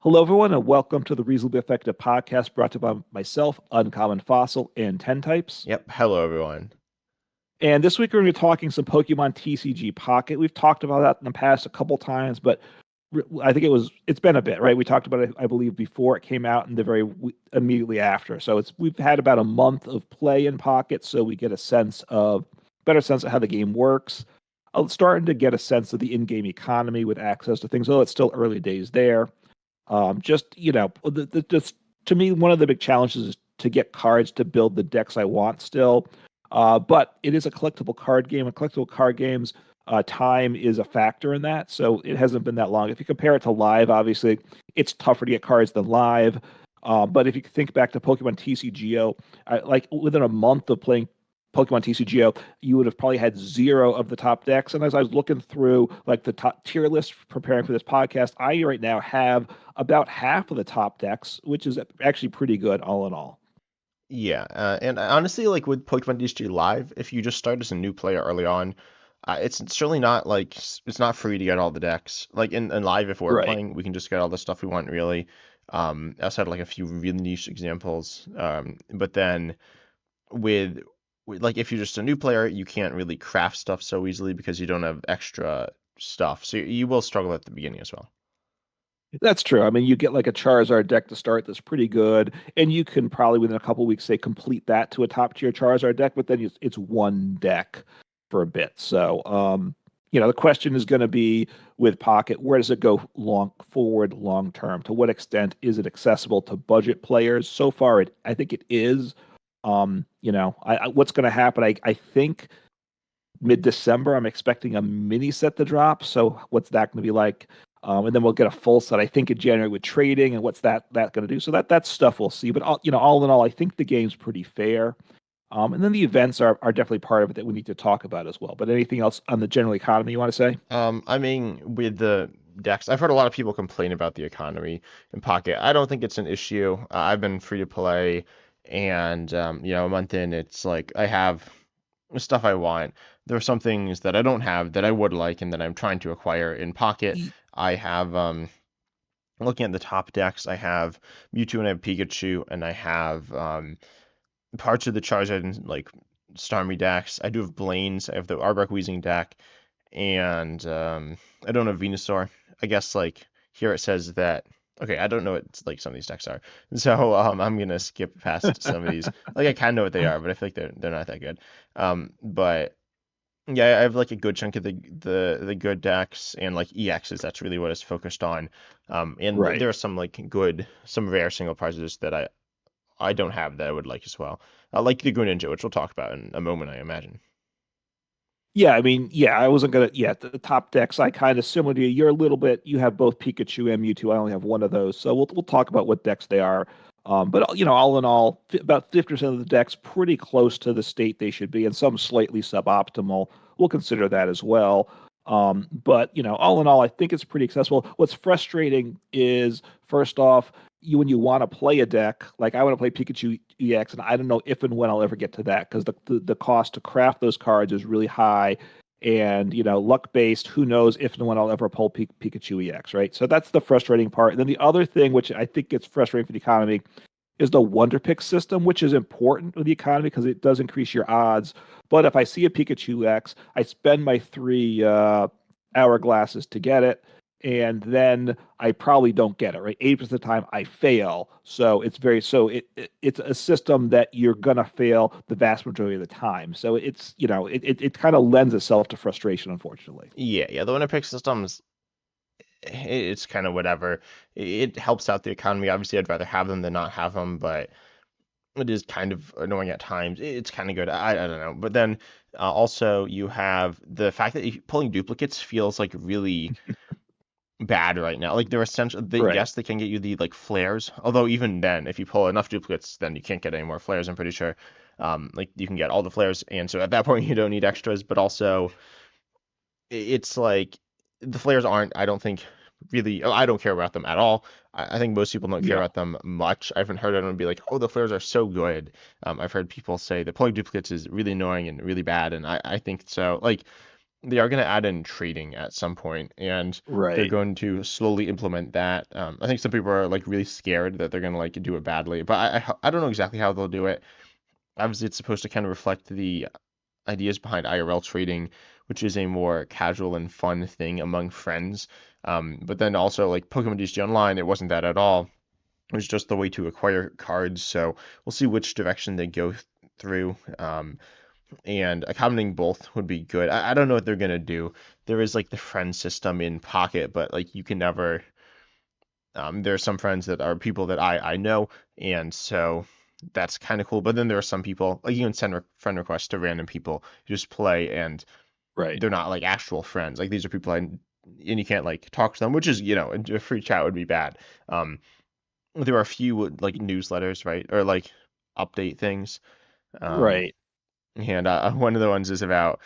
Hello, everyone, and welcome to the Reasonably Effective podcast brought to you by myself, Uncommon Fossil, and 10 Types. Yep. Hello, everyone. And this week we're going to be talking some Pokemon TCG Pocket. We've talked about that in the past a couple times, but I think it's been a bit, right? We talked about it, I believe, before it came out and immediately after. So we've had about a month of play in Pocket, so we get better sense of how the game works. I'm starting to get a sense of the in-game economy with access to things, although it's still early days there. Just to me, one of the big challenges is to get cards to build the decks I want still. But it is a collectible card game, and collectible card games, time is a factor in that. So it hasn't been that long. If you compare it to live, obviously, it's tougher to get cards than live. But if you think back to Pokemon TCGO, like within a month of playing Pokemon TCGO, you would have probably had zero of the top decks. And as I was looking through like the top tier list preparing for this podcast, I right now have about half of the top decks, which is actually pretty good all in all. Yeah, and honestly, like with Pokemon TCG Live, if you just start as a new player early on, it's certainly not like it's not free to get all the decks. Like in Live, if we're Right. playing, we can just get all the stuff we want, really. Outside of like a few really niche examples. But then with, like if you're just a new player, you can't really craft stuff so easily because you don't have extra stuff. So you will struggle at the beginning as well. That's true. I mean, you get like a Charizard deck to start that's pretty good, and you can probably within a couple weeks say complete that to a top tier Charizard deck, but then it's one deck for a bit. So, the question is going to be with Pocket, where does it go long term? To what extent is it accessible to budget players? So far, I think it is. What's going to happen? I think mid-December, I'm expecting a mini set to drop. So what's that going to be like? And then we'll get a full set, I think, in January with trading, and what's that going to do? So that's stuff we'll see. But all in all, I think the game's pretty fair. And then the events are definitely part of it that we need to talk about as well. But anything else on the general economy you want to say? I mean, with the decks, I've heard a lot of people complain about the economy in Pocket. I don't think it's an issue. I've been free to play, and a month in, it's like I have stuff I want. There are some things that I don't have that I would like, and that I'm trying to acquire in Pocket. I have looking at the top decks, I have Mewtwo and I have Pikachu, and I have parts of the Charizard and like Starmie decks. I do have Blaine's. I have the Arbok Weezing deck, and I don't have Venusaur. I guess like here it says that. Okay, I don't know what like some of these decks are, so I'm gonna skip past some of these. Like I kind of know what they are, but I feel like they're not that good. But yeah, I have like a good chunk of the good decks and like EXs. That's really what it's focused on. And Right. there are some like some rare single prizes that I don't have that I would like as well. Like the Greninja, which we'll talk about in a moment, I imagine. Yeah, I mean, yeah, I wasn't gonna. Yeah, the top decks, I kind of similar to you. You're a little bit. You have both Pikachu and Mewtwo. I only have one of those, so we'll talk about what decks they are. But all in all, about 50% of the decks pretty close to the state they should be, and some slightly suboptimal. We'll consider that as well. But all in all, I think it's pretty accessible. What's frustrating is, first off, when you want to play a deck, like I want to play Pikachu EX, and I don't know if and when I'll ever get to that because the cost to craft those cards is really high, and luck based. Who knows if and when I'll ever pull Pikachu EX, right? So that's the frustrating part. And then the other thing, which I think gets frustrating for the economy, is the Wonder Pick system, which is important with the economy because it does increase your odds. But if I see a Pikachu X, I spend my three hourglasses to get it, and then I probably don't get it, right? 80% of the time I fail. So it's a system that you're gonna fail the vast majority of the time. So it kind of lends itself to frustration, unfortunately. Yeah. The winner pick systems, it's kind of whatever. It helps out the economy. Obviously, I'd rather have them than not have them, but it is kind of annoying at times. It's kind of good. I don't know. But then also you have the fact that pulling duplicates feels like really bad right now. Like they're essentially, Right. yes, they can get you the like flares. Although even then, if you pull enough duplicates, then you can't get any more flares. I'm pretty sure. Like you can get all the flares, and so at that point you don't need extras. But also, it's like the flares aren't. I don't think really. I don't care about them at all. I think most people don't care Yeah. about them much. I haven't heard anyone be like, "Oh, the flares are so good." I've heard people say that pulling duplicates is really annoying and really bad, and I think so. Like they are going to add in trading at some point, and they're Right. going to slowly implement that. I think some people are like really scared that they're going to like do it badly, but I don't know exactly how they'll do it. Obviously, it's supposed to kind of reflect the ideas behind IRL trading, which is a more casual and fun thing among friends. But then also like Pokemon TCG Online, it wasn't that at all. It was just the way to acquire cards. So we'll see which direction they go through. And accommodating both would be good. I don't know what they're gonna do. There is like the friend system in Pocket, but like you can never. There are some friends that are people that I know, and so that's kind of cool. But then there are some people like you can send friend requests to random people who just play, and Right. they're not like actual friends. Like these are people and you can't like talk to them, which is a free chat would be bad. Um, there are a few like newsletters, right, or like update things. Um, Right. and one of the ones is about,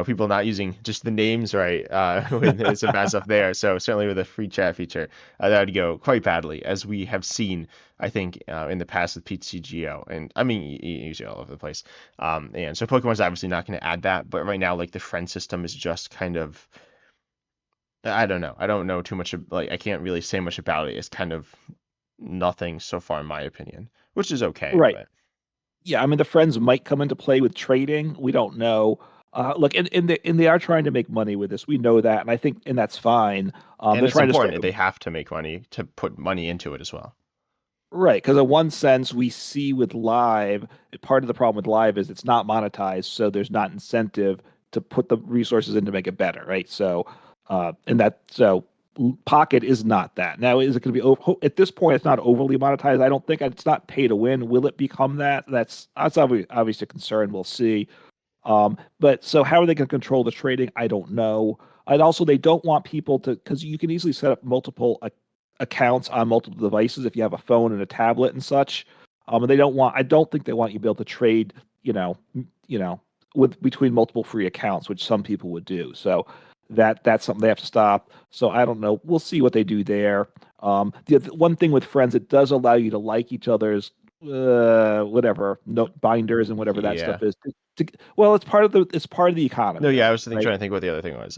people not using just the names right when there's some bad stuff there. So certainly with a free chat feature, that would go quite badly, as we have seen, I think, in the past with PTGO. And I mean, usually all over the place. And so Pokemon's obviously not going to add that, but right now, like the friend system is just kind of, I don't know. I don't know too much. Like I can't really say much about it. It's kind of nothing so far, in my opinion, which is okay, Right. but. Yeah, I mean the friends might come into play with trading. We don't know. Look, and they are trying to make money with this. We know that, and I think, and that's fine. And They're it's trying to strike important. They have to make money to put money into it as well. right, because in one sense, we see with live, part of the problem with live is it's not monetized, so there's not incentive to put the resources in to make it better, right? So, Pocket is not that. Now, is it going to be at this point? It's not overly monetized. I don't think it's not pay to win. Will it become that? That's obviously a concern. We'll see. But so how are they going to control the trading? I don't know. And also, they don't want people to, because you can easily set up multiple accounts on multiple devices if you have a phone and a tablet and such. And they don't want. I don't think they want you to be able to trade. You know, with between multiple free accounts, which some people would do. So that's something they have to stop. So I don't know. We'll see what they do there. The one thing with friends, it does allow you to like each other's whatever note binders and whatever that Yeah. stuff is well, it's part of the No, economy yeah, I though, was right? trying to think what the other thing was.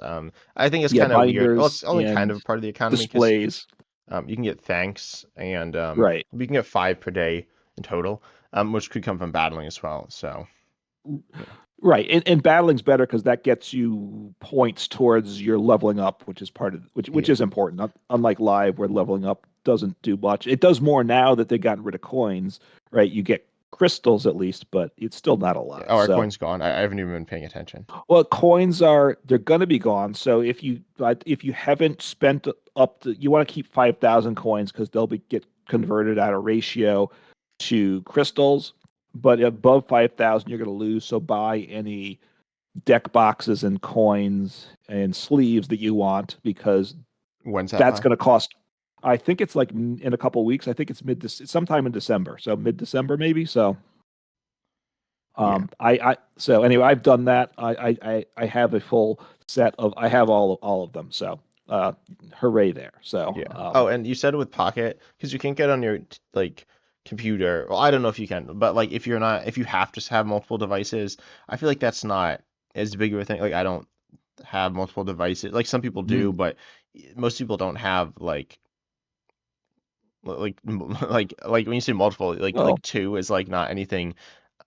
I think it's Yeah, kind of weird. Well, binders it's only kind and of part of the economy because displays. you can get thanks, and Right. you can get 5 per day in total, which could come from battling as well. So, yeah. Right. And battling's better because that gets you points towards your leveling up, which is part of which Yeah. is important. Unlike live, where leveling up doesn't do much. It does more now that they've gotten rid of coins, right? You get crystals at least, but it's still not a lot. Oh, our So coin's gone. I haven't even been paying attention. well, they're going to be gone. So if you haven't spent you want to keep 5,000 coins because they'll get converted at a ratio to crystals. But above 5,000, you're going to lose. So buy any deck boxes and coins and sleeves that you want because When's that that's by? going to cost. I think it's like in a couple weeks. I think it's sometime in December. So mid December maybe. So Yeah. so anyway, I've done that. I have a full set of I have all of them. So uh hooray there. So Yeah. Oh, and you said with Pocket, because you can't get on your like computer. Well, I don't know if you can, but like if you have to have multiple devices, I feel like that's not as big of a thing. Like I don't have multiple devices. Like some people do, mm, but most people don't have like when you say multiple, like well, two is like not anything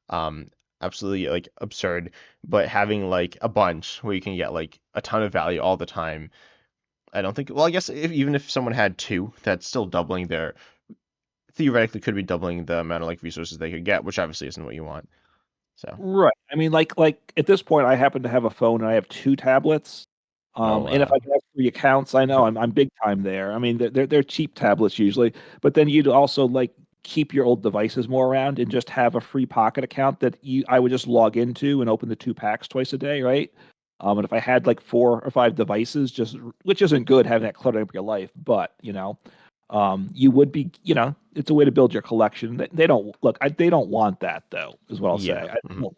um absolutely like absurd, but having like a bunch where you can get like a ton of value all the time, I don't think. Well, I guess even if someone had two, that's still doubling their theoretically could be doubling the amount of like resources they could get, which obviously isn't what you want. So, right. I mean, like at this point, I happen to have a phone and I have two tablets. oh And if I wow. can have three accounts, I know I'm big time there. I mean, they're cheap tablets usually, but then you'd also like keep your old devices more around and just have a free Pocket account that I would just log into and open the two packs twice a day, right? And if I had like 4 or 5 devices, just which isn't good having that cluttering up your life, but you would be, it's a way to build your collection. They don't look, they don't want that though, is what I'll say. Yeah. I don't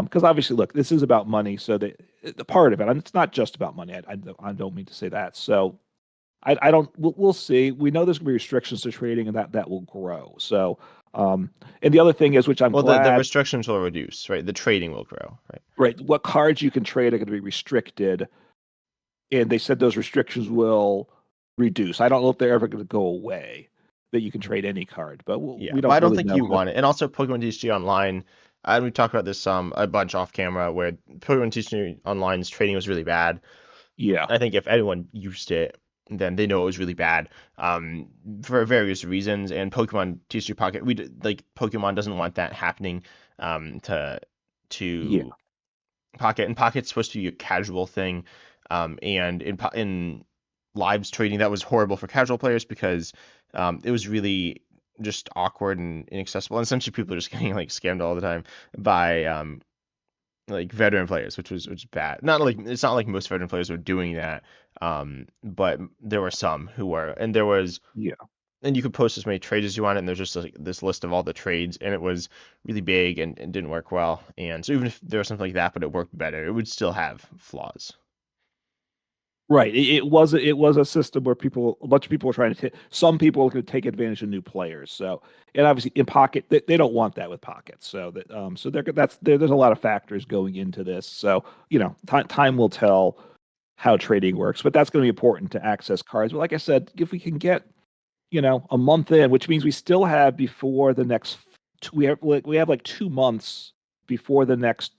because obviously, look, this is about money. So the part of it, and it's not just about money. I don't mean to say that. So I don't. We'll see. We know there's going to be restrictions to trading, and that will grow. So And the other thing is, which I'm Well, the glad, restrictions will reduce, right? The trading will grow, right? right? What cards you can trade are going to be restricted, and they said those restrictions will reduce. I don't know if they're ever going to go away. That you can trade any card, but Yeah, we but I don't don't really think know. you want it. And also Pokemon TCG Online, and we talked about this a bunch off camera, where Pokemon TCG Online's trading was really bad. Yeah, I think if anyone used it, then they know it was really bad, for various reasons. And Pokemon TCG Pocket, like Pokemon doesn't want that happening, to yeah, to Pocket, and Pocket's supposed to be a casual thing, and in lives trading that was horrible for casual players because it was really just awkward and inaccessible, and essentially people are just getting like scammed all the time by like veteran players, which was bad. Not like it's not like most veteran players were doing that, but there were some who were, and there was. yeah. And you could post as many trades as you wanted, and there's just like this list of all the trades, and it was really big and didn't work well. And so even if there was something like that, but it worked better, it would still have flaws. Right. It was a system where a bunch of people were trying to some people were going to take advantage of new players. So, and obviously in Pocket, they don't want that with Pocket. So so there's a lot of factors going into this. So, time will tell how trading works, but that's going to be important to access cards. But like I said, if we can get, a month in, which means we still have before the next, we have like 2 months before the next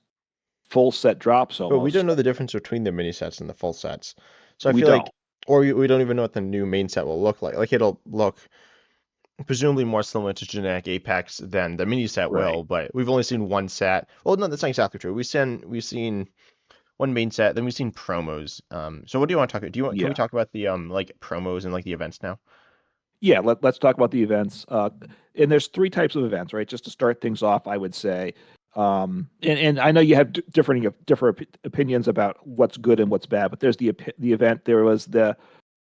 full set drops But we don't almost. know the difference between the mini sets and the full sets. So I We feel don't. like, or we don't even know what the new main set will look like. Like it'll look presumably more similar to Genetic Apex than the mini set Right. will, but we've only seen one set. Well, no, that's not exactly true. We've seen one main set, then we've seen promos. So what do you want to talk about? Can we Yeah. talk about the like promos and like the events now? Yeah, let's talk about the events. And there's three types of events, right? Just to start things off, I would say. And I know you have different opinions about what's good and what's bad, but there's the event. There was at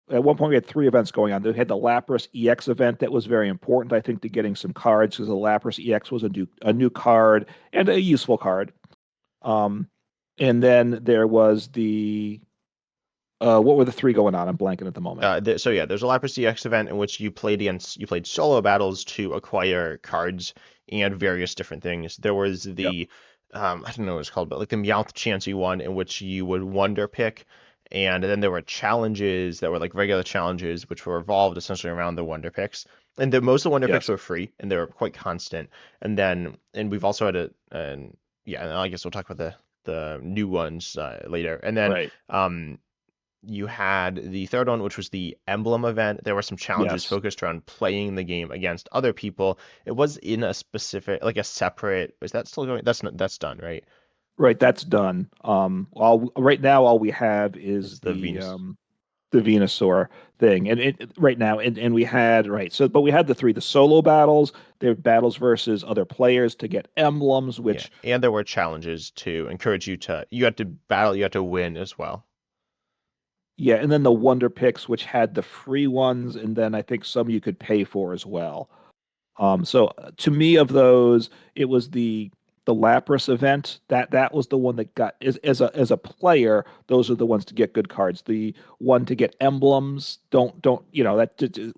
one point we had three events going on. They had the Lapras EX event that was very important, I think, to getting some cards because the Lapras EX was a new card and a useful card. Um, and then there was what were the three going on? I'm blanking at the moment. So yeah, there's a Lapras CX event in which you played solo battles to acquire cards and various different things. There was Yep. the I don't know what it's called, but like the Meowth Chansey one in which you would wonder pick, and then there were challenges that were like regular challenges which were evolved essentially around the wonder picks. And most of the wonder picks Yes. were free and they were quite constant. And we've also had and yeah, and I guess we'll talk about the new ones later. And then Right. you had the third one, which was the emblem event. There were some challenges Yes. focused around playing the game against other people. It was in a specific, like a separate. Is that still going? That's done, right? Right, that's done. All right now, all we have is It's the Venus. the Venusaur thing, and right now, and we had right. So, but we had the solo battles. There battles versus other players to get emblems, Yeah, which and there were challenges to encourage you to. You had to battle. You had to win as well. yeah, and then the Wonder Picks, which had the free ones, and then I think some you could pay for as well. So to me, of those, it was the Lapras event that was the one that got as a player. Those are the ones to get good cards. The one to get emblems, don't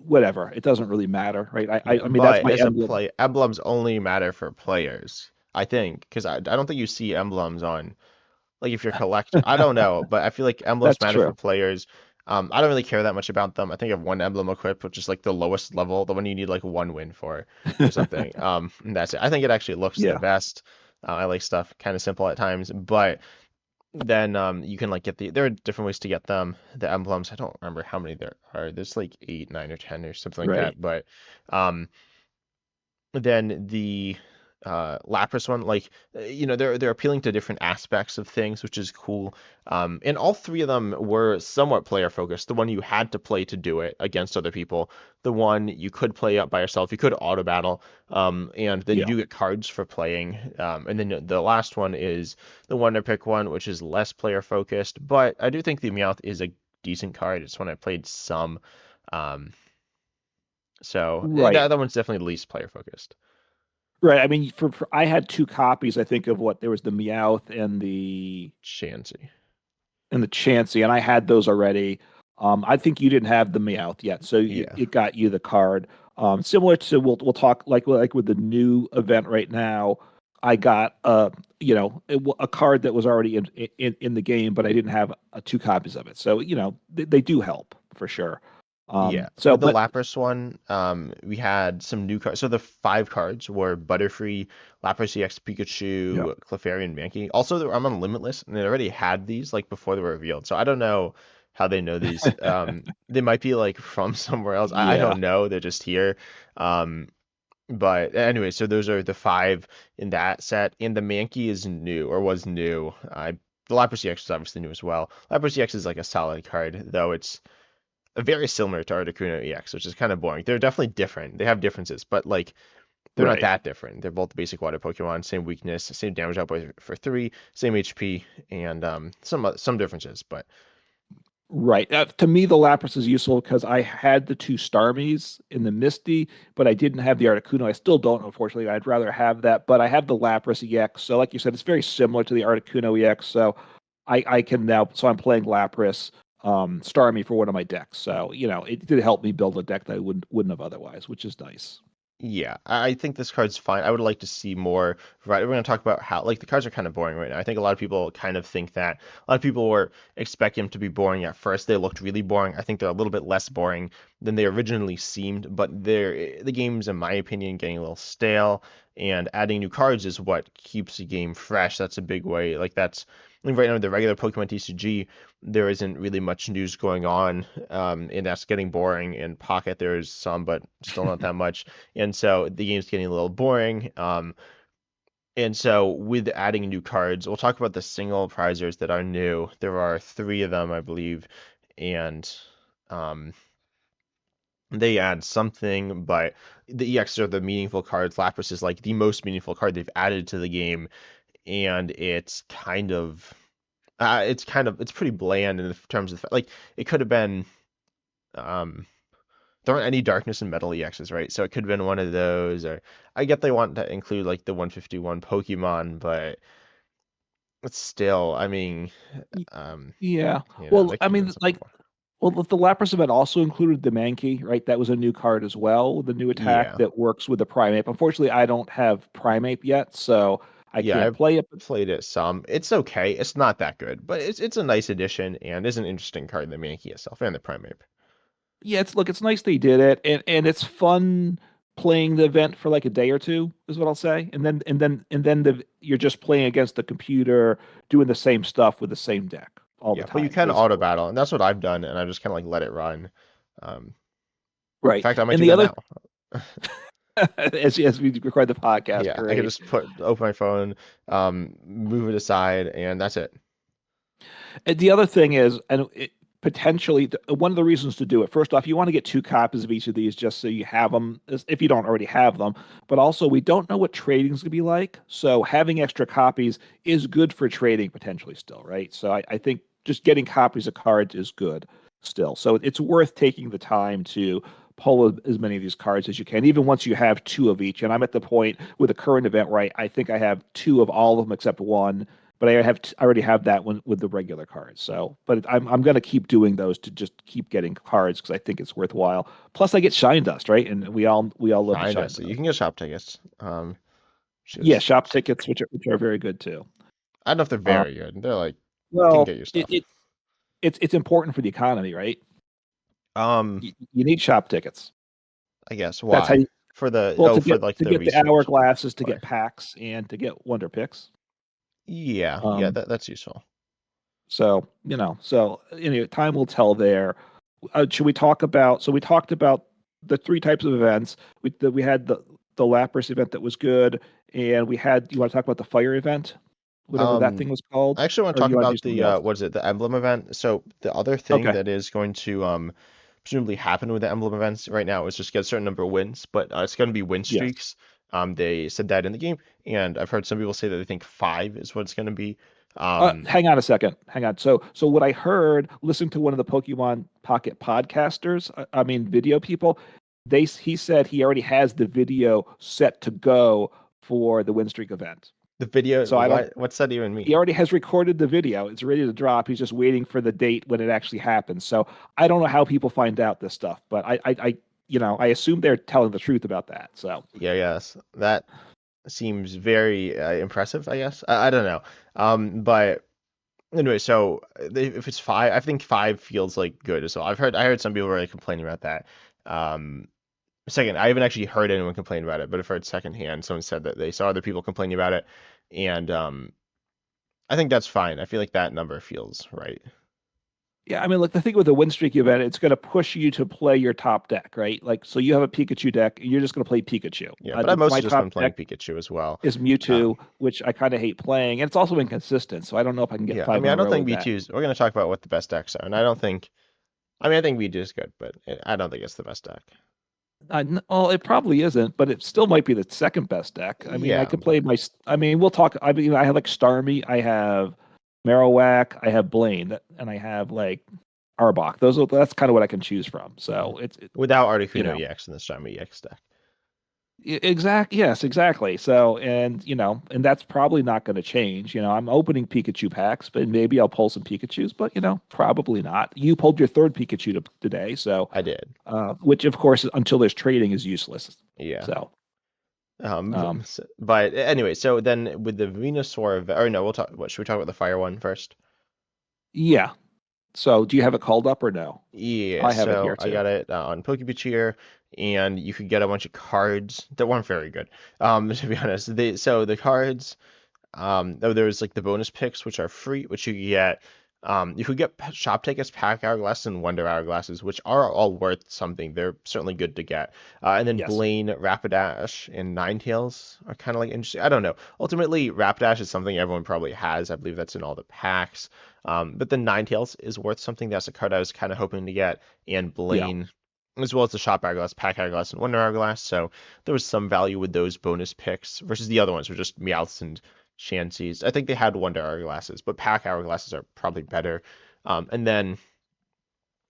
whatever. It doesn't really matter, right? I Yeah, mean that's but my as a emblem. play, emblems only matter for players, I think, because I don't think you see emblems on. Like if you're collecting, I don't know, but I feel like emblems That's matter for true. players. I don't really care that much about them. I think I have one emblem equipped, which is like the lowest level, the one you need like one win for or something. And that's it. I think it actually looks the Yeah, best. I like stuff kind of simple at times, but then you can like there are different ways to get them. The emblems, I don't remember how many there are. There's like eight, nine, or 10 or something like right. that. But um, then the Lapras one, like they're appealing to different aspects of things, which is cool. And all three of them were somewhat player focused. The one you had to play to do it against other people. The one you could play up by yourself. You could auto battle. And then you Yeah, do get cards for playing. And then the last one is the Wonder Pick one, which is less player focused. But I do think the Meowth is a decent card. It's one I played some. Um, so right, that one's definitely least player focused. right. I mean, for I had two copies. I think of what there was the Meowth and the Chansey. Chansey, and I had those already. I think you didn't have the Meowth yet, so Yeah. it got you the card. Similar to we'll talk like with the new event right now. I got a card that was already in the game, but I didn't have two copies of it. So they do help for sure. Yeah, So with the but Lapras one, we had some new cards. So the five cards were Butterfree, Lapras EX, yeah. Pikachu, Clefairy, and Mankey. Also, I'm on Limitless, and they already had these like before they were revealed. So I don't know how they know these. They might be like from somewhere else. I Yeah. don't know. They're just here. Um, but anyway, so those are the five in that set, and the Mankey is new or was new. The Lapras EX is obviously new as well. Lapras EX is like a solid card, though it's very similar to Articuno EX, which is kind of boring. They're definitely different. They have differences, but like they're not Right. that different. They're both basic water Pokemon, same weakness, same damage output for three, same HP, and some differences. But Right. To me, the Lapras is useful because I had the two Starmies in the Misty, but I didn't have the Articuno. I still don't, unfortunately. I'd rather have that, but I have the Lapras EX. So, like you said, it's very similar to the Articuno EX. So, I can now. So, I'm playing Lapras, Starmie for one of my decks. So, it did help me build a deck that I wouldn't have otherwise, which is nice. yeah, I think this card's fine. I would like to see more variety. We're going to talk about how, like, the cards are kind of boring right now. I think a lot of people kind of think that. A lot of people were expecting them to be boring at first. They looked really boring. I think they're a little bit less boring than they originally seemed, but the game's, in my opinion, getting a little stale, and adding new cards is what keeps the game fresh. That's a big way. Like right now, the regular Pokemon TCG, there isn't really much news going on, and that's getting boring. In Pocket, there's some, but still not that much, and so the game's getting a little boring. And so with adding new cards, we'll talk about the single prizers that are new. There are three of them, I believe, and um, they add something, but the EX are the meaningful cards. Lapras is like the most meaningful card they've added to the game, and it's pretty bland in terms of like it could have been. Um, there aren't any darkness and metal EXs, right? So it could have been one of those, or I get they want to include like the 151 Pokemon, but it's still, I mean, Y- Yeah. they Well, I could have done mean, something like, more. well, the Lapras event also included the Mankey, right? That was a new card as well, the new attack Yeah, that works with the Primeape. Unfortunately, I don't have Primeape yet, so I yeah, can't I've play it. But played it some. It's okay. It's not that good, but it's a nice addition and is an interesting card, the Mankey itself and the Primeape. yeah, it's nice they did it, and it's fun playing the event for like a day or two, is what I'll say. And then you're just playing against the computer, doing the same stuff with the same deck all the Yeah, but you time, can auto basically. battle, and that's what I've done, and I just kind of like let it run. Um, in Right. fact, I might And do the that other, now. as we record the podcast, Yeah, I could great. just open my phone, move it aside, and that's it. And the other thing is, potentially one of the reasons to do it. First off, you want to get two copies of each of these just so you have them, if you don't already have them. But also, we don't know what trading is going to be like, so having extra copies is good for trading potentially still, right? So I think just getting copies of cards is good still. So it's worth taking the time to pull as many of these cards as you can, even once you have two of each. And I'm at the point with the current event where I think I have two of all of them except one, but I already have that one with the regular cards. So, but I'm going to keep doing those to just keep getting cards because I think it's worthwhile. Plus, I get shine dust, right? And we all love the Kinda. shine So you dust. can get shop tickets. Which Yeah, is shop tickets, which are very good too. I don't know if they're Um, very good. They're like you can well, get your it, stuff. it it's important for the economy, right? Um, You need shop tickets. I guess That's how why? you For the well for like to the get the research. hourglasses, to Why? get packs, and to get wonder picks. Yeah, Um, that's useful. so anyway, time will tell there. Should we talk about? So we talked about the three types of events. We had the Lapras event that was good, and we had. You want to talk about the fire event, whatever that Um, thing was called, I actually want to or talk you want to do about something the else? what is it, the emblem event. So the other thing Okay. that is going to presumably happen with the emblem events right now is just get a certain number of wins, but it's going to be win Yes. streaks. They said that in the game, and I've heard some people say that they think five is what it's going to be. Um, Hang on a second. Hang on. So what I heard, listening to one of the Pokemon Pocket podcasters, I mean video people, he said he already has the video set to go for the win streak event. The video, So I don't. what's that even He mean? already has recorded the video. It's ready to drop. He's just waiting for the date when it actually happens. So I don't know how people find out this stuff, but I assume they're telling the truth about that. So Yeah, yes. That seems very impressive, I guess. I don't know. But anyway, so if it's five, I think five feels like good as well. I heard some people really complaining about that. Um, Second, I haven't actually heard anyone complain about it, but I've heard secondhand someone said that they saw other people complaining about it, and I think that's fine. I feel like that number feels right. yeah, I mean, like the thing with the win streak event, it's going to push you to play your top deck, right? Like, so you have a Pikachu deck, you're just going to play Pikachu. Yeah, but I've My mostly just top been playing deck Pikachu as well. is Um, Mewtwo, which I kind of hate playing, and it's also inconsistent. So I don't know if I can get yeah, I five mean, in I a don't row think with that. V2's. We're gonna talk about what the best decks are, and I think V2 is good, but I don't think it's the best deck. Well, it probably isn't, but it still might be the second best deck. I mean, I Yeah, could play but my. I mean, we'll talk. I mean, I have like Starmie, I have Marowak, I have Blaine, and I have like Arbok. That's kind of what I can choose from. yeah. So Without you Articuno know, EX in the Xiaomi EX deck. Yes, exactly. So, and that's probably not going to change. I'm opening Pikachu packs, but maybe I'll pull some Pikachus, but probably not. You pulled your third Pikachu today, so I did. which of course until there's trading is useless. Yeah. So, um, But anyway, so then with the Venusaur, or no, we'll talk. What should we talk about the fire one first? yeah. So, do you have it called up or no? Yeah, I have it so here I too. got it on Pokebeach, and you could get a bunch of cards that weren't very good. To be honest, the cards. There's like the bonus picks, which are free, which you can get. You could get shop tickets, pack hourglasses, and wonder hourglasses, which are all worth something. They're certainly good to get. And then Yes. Blaine, Rapidash, and Ninetales are kind of like interesting. I don't know. Ultimately, Rapidash is something everyone probably has. I believe that's in all the packs. But then Ninetales is worth something. That's a card I was kind of hoping to get, and Yeah. Blaine, as well as the shop hourglass, pack hourglass, and wonder hourglass. So there was some value with those bonus picks versus the other ones, were just Meowths and Shansies. I think they had Wonder Hourglasses, but Pack Hourglasses are probably better. And then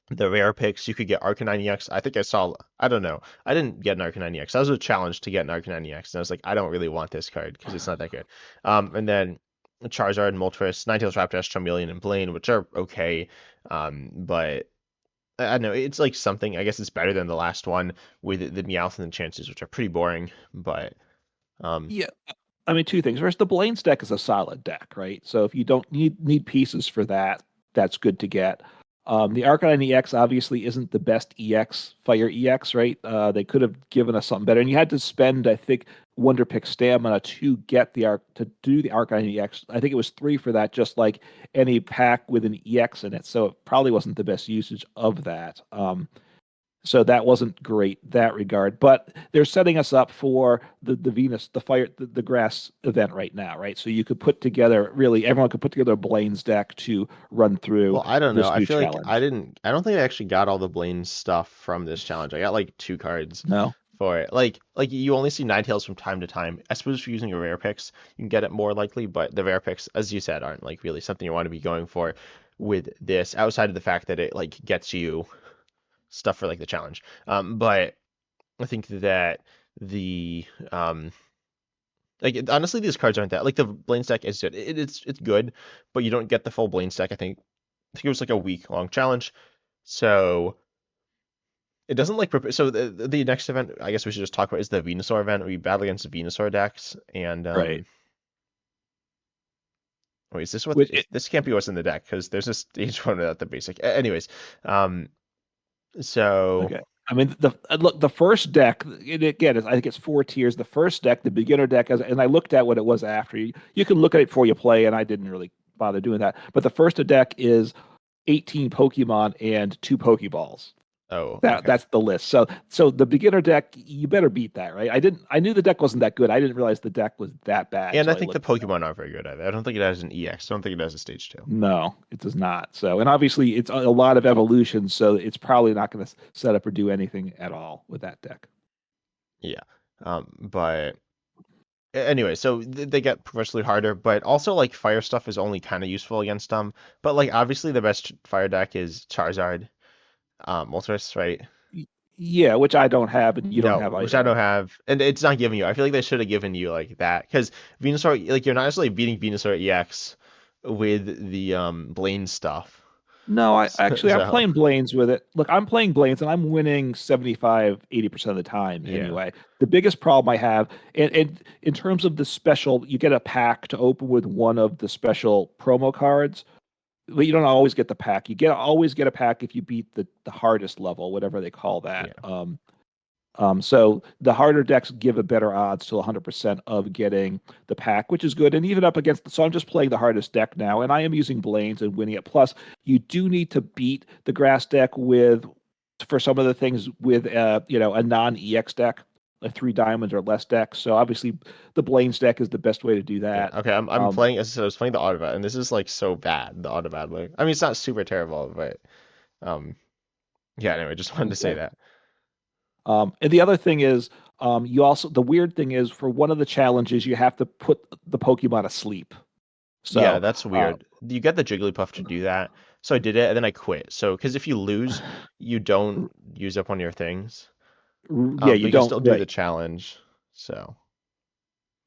the rare picks, you could get Arcanine EX. I think I saw, I don't know. I didn't get an Arcanine EX. That was a challenge to get an Arcanine EX. And I was like, I don't really want this card because it's not that good. And then Charizard, Moltres, Ninetales, Raptors, Charmeleon, and Blaine, which are okay. But I don't know. It's like something. I guess it's better than the last one with the Meowth and the Chances, which are pretty boring. But um, Yeah. I mean, two things. First, the Blaine's deck is a solid deck, right? So if you don't need pieces for that, that's good to get. The Arcanine EX obviously isn't the best EX, Fire EX, right? They could have given us something better, and you had to spend, I think, Wonder Pick stamina to get the arc to do the Arcanine EX. I think it was 3 for that, just like any pack with an EX in it. So it probably wasn't the best usage of that. So that wasn't great that regard, but they're setting us up for the Venus, the fire, the grass event right now, right? So you could put together, really, everyone could put together a Blaine's deck to run through well, I don't know. this I new feel like challenge. I don't think I actually got all the Blaine stuff from this challenge. I got like two cards No? for it. Like you only see Ninetales from time to time. I suppose if you're using your rare picks, you can get it more likely, but the rare picks, as you said, aren't like really something you want to be going for with this, outside of the fact that it like gets you stuff for like the challenge. But I think that the honestly, these cards aren't that like the Blaine stack is good. It's good, but you don't get the full Blaine stack. I think it was like a week long challenge. So it doesn't like prepare. So the next event, I guess we should just talk about is the Venusaur event. We battle against the Venusaur decks, and Right. wait, is this what Which this can't be what's in the deck because there's a stage one without the basic. Anyways, um, so Okay. I mean, look, the first deck, again, I think it's 4 tiers. The first deck, the beginner deck, and I looked at what it was after. You can look at it before you play, and I didn't really bother doing that. But the first deck is 18 Pokemon and 2 Pokeballs. oh That okay. that's the list. So the beginner deck, you better beat that, right? I knew the deck wasn't that good. I didn't realize the deck was that bad And I until I think the looked at it. Pokemon aren't very good either. I don't think it has an EX. I don't think it has a stage two. No, it does not. So, and obviously it's a lot of evolution, so it's probably not going to set up or do anything at all with that deck. Yeah. But anyway, so they get progressively harder, but also like fire stuff is only kind of useful against them. But like obviously the best fire deck is Charizard, Moltres, right? Yeah, which I don't have and you don't No, have which I either. don't have, and it's not giving you. I feel like they should have given you like that because Venusaur, like you're not necessarily beating Venusaur EX with the Blaine stuff. No, I So, actually I'm so playing Blaine's with it. Look, I'm playing Blaine's and I'm winning 75-80% of the time yeah, anyway. The biggest problem I have, and in terms of the special, you get a pack to open with one of the special promo cards, but you don't always get the pack. You get always get a pack if you beat the hardest level, whatever they call that. yeah. So the harder decks give a better odds to 100% of getting the pack, which is good. And even up against, so I'm just playing the hardest deck now, and I am using Blaine's and winning it. Plus, you do need to beat the grass deck with, for some of the things with, a non-EX deck, a 3 diamonds or less deck. So obviously, the Blaine's deck is the best way to do Yeah. that. Okay. I'm Um, playing. As I said, I was playing the Autobot, and this is like so bad. The Autobot. Like, I mean, it's not super terrible, but um, yeah. Anyway, just wanted to say okay. that. And the other thing is, the weird thing is for one of the challenges, you have to put the Pokemon asleep. Yeah, So, that's uh, weird. You get the Jigglypuff to do that, so I did it, and then I quit. So, because if you lose, you don't use up one of your things. yeah, But you you can don't, still do the right. challenge. So,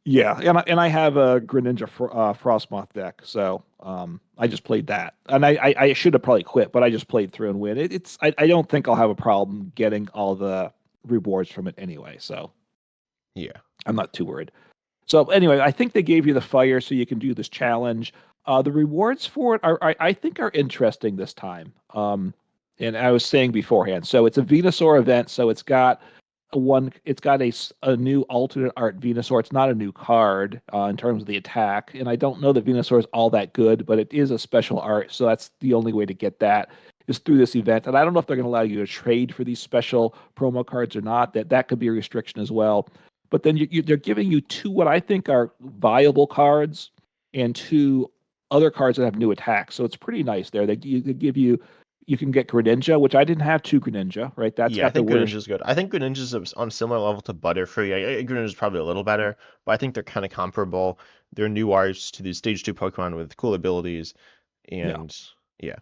Yeah, and I have a Greninja Frostmoth deck, so I just played that, and I should have probably quit, but I just played through and win. I don't think I'll have a problem getting all the rewards from it anyway, so yeah. I'm not too worried. So anyway, I think they gave you the fire so you can do this challenge. The rewards for it I think are interesting this time. And I was saying beforehand, so it's a Venusaur event, so it's got a new alternate art Venusaur. It's not a new card in terms of the attack, and I don't know that Venusaur is all that good, but it is a special art, so that's the only way to get that is through this event. And I don't know if they're going to allow you to trade for these special promo cards or not. That could be a restriction as well. But then they're giving you two what I think are viable cards and two other cards that have new attacks. So it's pretty nice there. They give you you can get Greninja, which I didn't have two Greninja, right? That's Yeah, I got the think worst. Greninja's good. I think Greninja's on a similar level to Butterfree. Greninja's probably a little better, but I think they're kind of comparable. They're new arts to these Stage 2 Pokemon with cool abilities, Yeah. and yeah.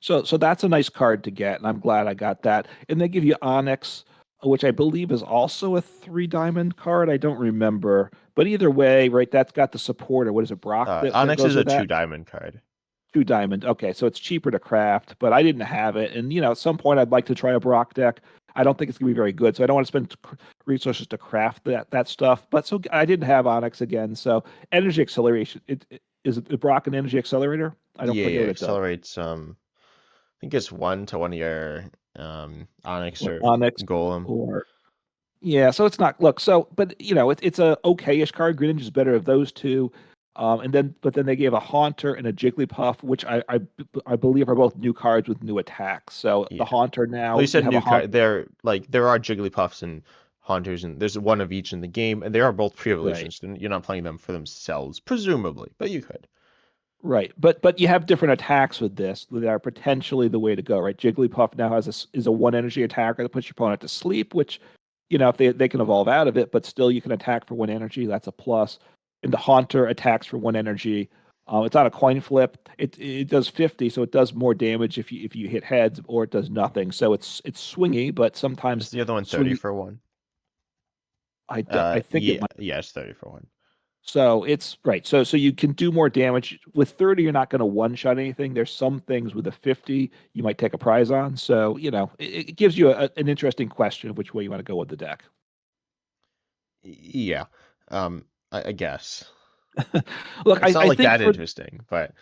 So that's a nice card to get, and I'm glad I got that. And they give you Onyx, which I believe is also a 3 diamond card. I don't remember, but either way, right? That's got the supporter. What is it, Brock that Onyx goes is a with two that? diamond card. 2 diamond. Okay, so it's cheaper to craft, but I didn't have it, and at some point I'd like to try a Brock deck. I don't think it's gonna be very good, so I don't want to spend resources to craft that stuff. But so I didn't have Onyx again, so energy acceleration. Is it Brock an energy accelerator? I don't Yeah, forget yeah, what it does. accelerates. I think it's one to one of your Onyx What, or Onyx Golem. or yeah, so it's not look so, but it's a okay-ish card. Greninja is better of those two, but then they gave a Haunter and a Jigglypuff, which I believe are both new cards with new attacks. So the Yeah. Haunter Well, now you you said have a new Haunter, card. There are Jigglypuffs and Haunters, and there's one of each in the game, and they are both right? pre-evolutions. You're not playing them for themselves, presumably, but you could. Right, but you have different attacks with this that are potentially the way to go, right? Jigglypuff now is a 1 energy attacker that puts your opponent to sleep, which if they can evolve out of it, but still you can attack for 1 energy. That's a plus. And the Haunter attacks for 1 energy. It's on a coin flip. It does 50, so it does more damage if you hit heads, or it does nothing. So it's swingy, but sometimes Is the other one 30 swingy. for one? I think it Yeah, might. yeah, it's 30 for one. So it's right. So you can do more damage with 30. You're not going to one shot anything. There's some things with a 50 you might take a prize on. So it gives you an interesting question of which way you want to go with the deck. Yeah, I guess Look, it's not I like think that for interesting, but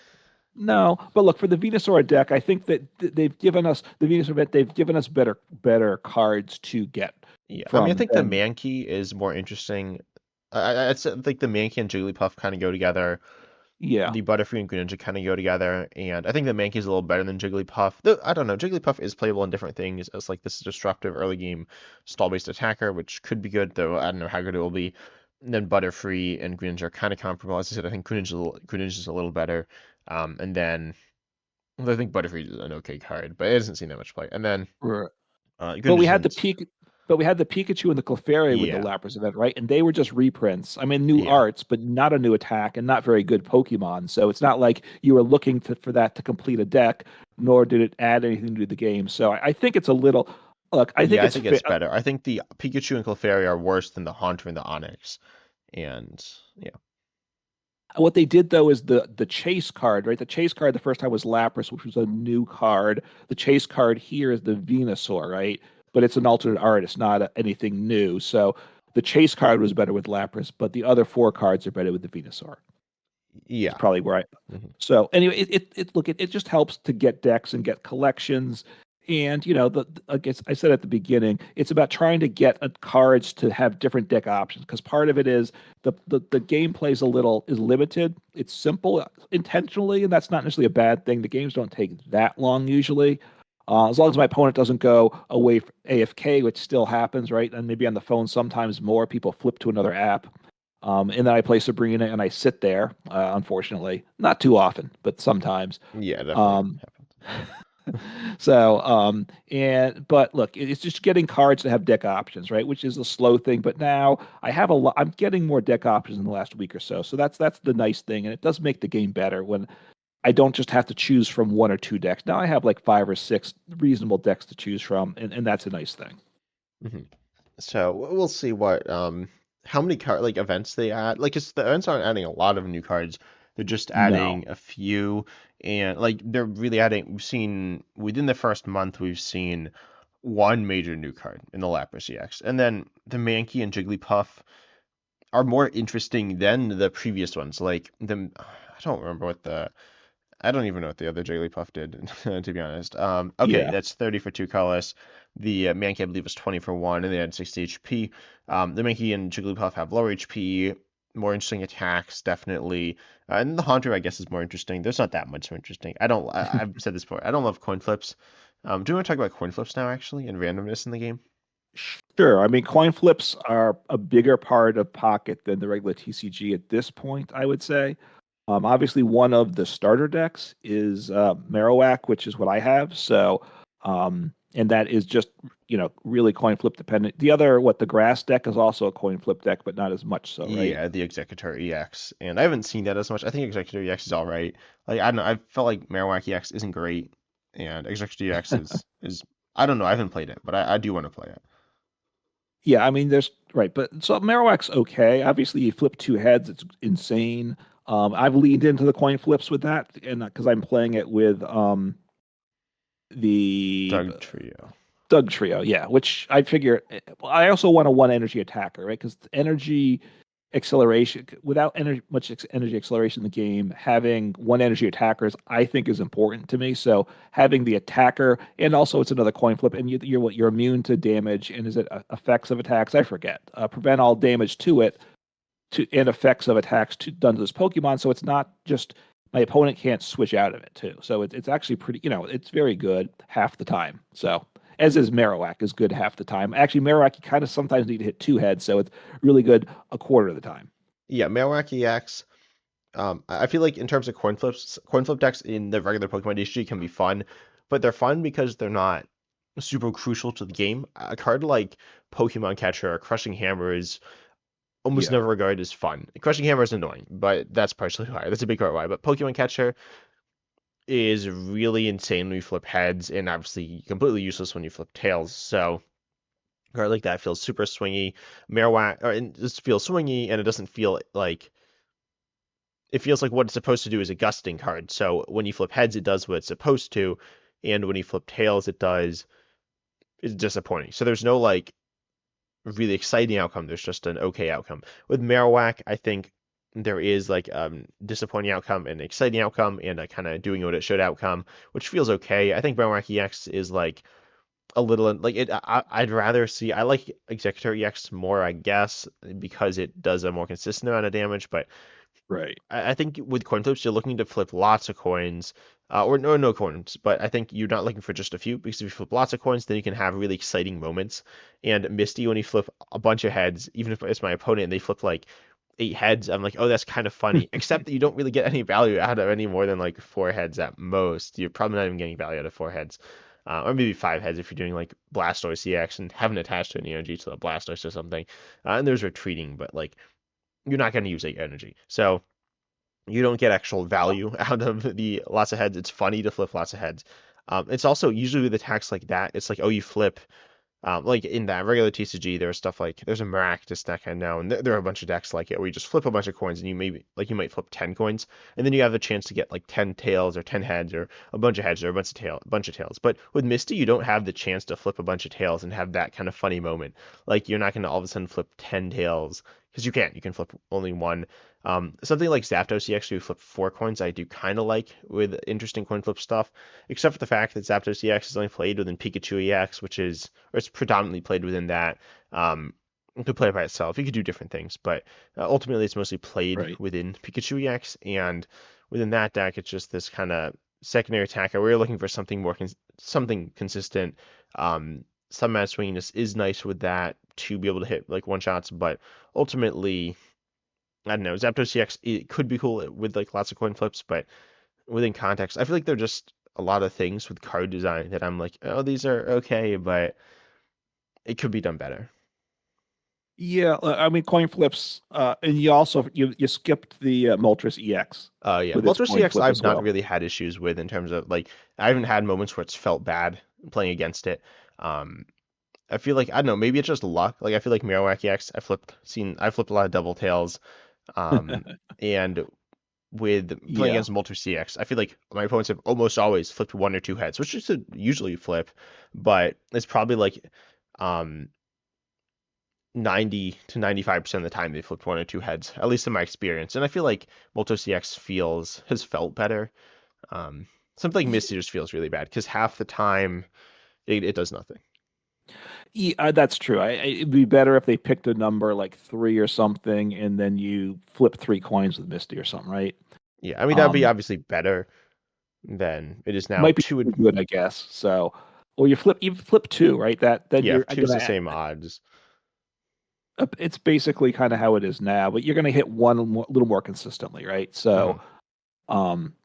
no, but look for the Venusaur deck. I think that they've given us the Venusaur deck. They've given us better cards to get yeah, I mean, I from think the than Mankey is more interesting. I'd say, like the Mankey and Jigglypuff kind of go together. yeah. The Butterfree and Greninja kind of go together, and I think the Mankey is a little better than Jigglypuff. Though I don't know, Jigglypuff is playable in different things as like this disruptive early game stall-based attacker, which could be good, though I don't know how good it will be. And then Butterfree and Greninja are kind of comparable. As I said, I think Greninja is a little better. And then well, I think Butterfree is an okay card, but it doesn't see that much play. And then But we Greninja had the isn't. peak, but we had the Pikachu and the Clefairy with the Yeah, Lapras event, right? And they were just reprints. I mean, new yeah. arts, but not a new attack and not very good Pokemon. So it's not like you were looking for that to complete a deck, nor did it add anything to the game. So I think it's a little. Look, I think Yeah, I it's think fair. it's better. I think the Pikachu and Clefairy are worse than the Haunter and the Onix. And yeah. What they did though is the chase card, right? The chase card the first time was Lapras, which was a new card. The chase card here is the Venusaur, right? But it's an alternate art. It's not anything new. So the chase card was better with Lapras, but the other four cards are better with the Venusaur. It's Yeah. probably where I. Mhm. So anyway, it just helps to get decks and get collections. And I guess I said at the beginning, it's about trying to get cards to have different deck options because part of it is the gameplay is limited. It's simple intentionally, and that's not necessarily a bad thing. The games don't take that long usually. As long as my opponent doesn't go away from AFK, which still happens, right? And maybe on the phone sometimes more people flip to another app. And then I play Sabrina and I sit there, unfortunately. Not too often, but sometimes. Yeah, definitely Um, happens. but look, it's just getting cards to have deck options, right? Which is a slow thing. But now I have a lot, I'm getting more deck options in the last week or so. So that's the nice thing. And it does make the game better when I don't just have to choose from one or two decks. Now I have like five or six reasonable decks to choose from, and that's a nice thing. Hmm. So we'll see what how many card like events they add. Like it's the events aren't adding a lot of new cards. They're just No. adding a few, and like they're really adding. We've seen within the first month we've seen one major new card in the Lapras EX, and then the Mankey and Jigglypuff are more interesting than the previous ones. Like the I don't remember what the I don't even know what the other Jigglypuff did, to be honest. Okay, Yeah. that's 30 for two colors. The Mankey, I believe, was 20 for one, and they had 60 HP. The Mankey and Jigglypuff have lower HP, more interesting attacks, definitely. And the Haunter, I guess, is more interesting. There's not that much so interesting. I've said this before. I don't love coin flips. Do you want to talk about coin flips now, actually, and randomness in the game? Sure. I mean, coin flips are a bigger part of Pocket than the regular TCG at this point, I would say. Obviously, one of the starter decks is Marowak, which is what I have. And that is just, really coin flip dependent. The other, the grass deck is also a coin flip deck, but not as much so, right? Yeah, the Executor EX, and I haven't seen that as much. I think Executor EX is all right. Like I don't know, I felt like Marowak EX isn't great, and Executor EX is I don't know. I haven't played it, but I do want to play it. Yeah, I mean, there's right, but so Marowak's okay. Obviously, you flip two heads, it's insane. I've leaned into the coin flips with that, and because I'm playing it with the Doug Trio. Doug Trio, yeah, which I figure. Well, I also want a one energy attacker, right? Because energy acceleration, without energy acceleration in the game, having one energy attackers, I think, is important to me. So having the attacker, and also it's another coin flip, and you're immune to damage, and is it effects of attacks? I forget. Prevent all damage to it, and effects of attacks done to this Pokemon. So it's not just my opponent can't switch out of it too. So it's actually pretty, it's very good half the time. So as is Marowak is good half the time. Actually, Marowak you kind of sometimes need to hit two heads, so it's really good a quarter of the time. Yeah, Marowak EX. I feel like in terms of coin flips, coin flip decks in the regular Pokemon TCG can be fun, but they're fun because they're not super crucial to the game. A card like Pokemon Catcher or Crushing Hammer is almost Yeah. never regarded as fun. Crushing Hammer is annoying, but that's partially why. That's a big part why. But Pokemon Catcher is really insane when you flip heads, and obviously completely useless when you flip tails. So a card like that feels super swingy. Marowak, or it just feels swingy, and it doesn't feel like it feels like what it's supposed to do is a gusting card. So when you flip heads, it does what it's supposed to, and when you flip tails, it's disappointing. So there's no like really exciting outcome. There's just an okay outcome. With Marowak, I think there is like disappointing outcome and exciting outcome and a kind of doing what it should outcome, which feels okay. I think Marowak EX is like a little like it. I'd rather see. I like Executor EX more, I guess, because it does a more consistent amount of damage. But Right. I think with coin flips, you're looking to flip lots of coins, or no coins, but I think you're not looking for just a few because if you flip lots of coins, then you can have really exciting moments. And Misty, when you flip a bunch of heads, even if it's my opponent and they flip like eight heads, I'm like, oh, that's kind of funny. Except that you don't really get any value out of any more than like four heads at most. You're probably not even getting value out of four heads. Or maybe five heads if you're doing like Blastoise CX and haven't attached any energy to the Blastoise or something. And there's retreating, but like you're not going to use eight energy. So you don't get actual value out of the lots of heads. It's funny to flip lots of heads. It's also usually with attacks like that, it's like, oh, you flip. Like in that regular TCG, there's stuff like there's a Maractus deck I know, and there are a bunch of decks like it where you just flip a bunch of coins and you might flip 10 coins, and then you have a chance to get like 10 tails or 10 heads or a bunch of heads or a bunch of tails. But with Misty, you don't have the chance to flip a bunch of tails and have that kind of funny moment. Like you're not going to all of a sudden flip 10 tails because you can't. You can flip only one. Something like Zapdos, you actually flip 4 coins. I do kind of like with interesting coin flip stuff, except for the fact that Zapdos EX is only played within Pikachu EX, or it's predominantly played within that. You could play it by itself. You could do different things, but ultimately it's mostly played Right. within Pikachu EX, and within that deck, it's just this kind of secondary attacker. We're looking for something something consistent. Some mad swinginess is nice with that to be able to hit like one shots, but ultimately I don't know. Zapdos CX, it could be cool with like lots of coin flips, but within context, I feel like they're just a lot of things with card design that I'm like, oh, these are okay, but it could be done better. Yeah, I mean coin flips, and you also you skipped the Moltres EX Yeah, with its Moltres coin CX flip I've as not well. really had issues with in terms of like I haven't had moments where it's felt bad playing against it. Um, I feel like I don't know, maybe it's just luck. Like I feel like Marowak EX, I flipped a lot of double tails. And with playing Yeah. against Multi CX, I feel like my opponents have almost always flipped one or two heads, which is to usually flip, but it's probably like um 90 to 95% of the time they flipped one or two heads, at least in my experience. And I feel like Multi CX has felt better. Um, Something like Ye- Misty just feels really bad because half the time it does nothing. That's true. It'd be better if they picked a number like three or something, and then you flip three coins with Misty or something, right? Yeah, I mean that'd be Um, obviously better than it is now. might be too good, I guess. So, or you flip two, right? That then Yeah, you're if two's the gonna. same odds. It's basically kind of how it is now, but you're gonna hit little more consistently, right? Hmm. So,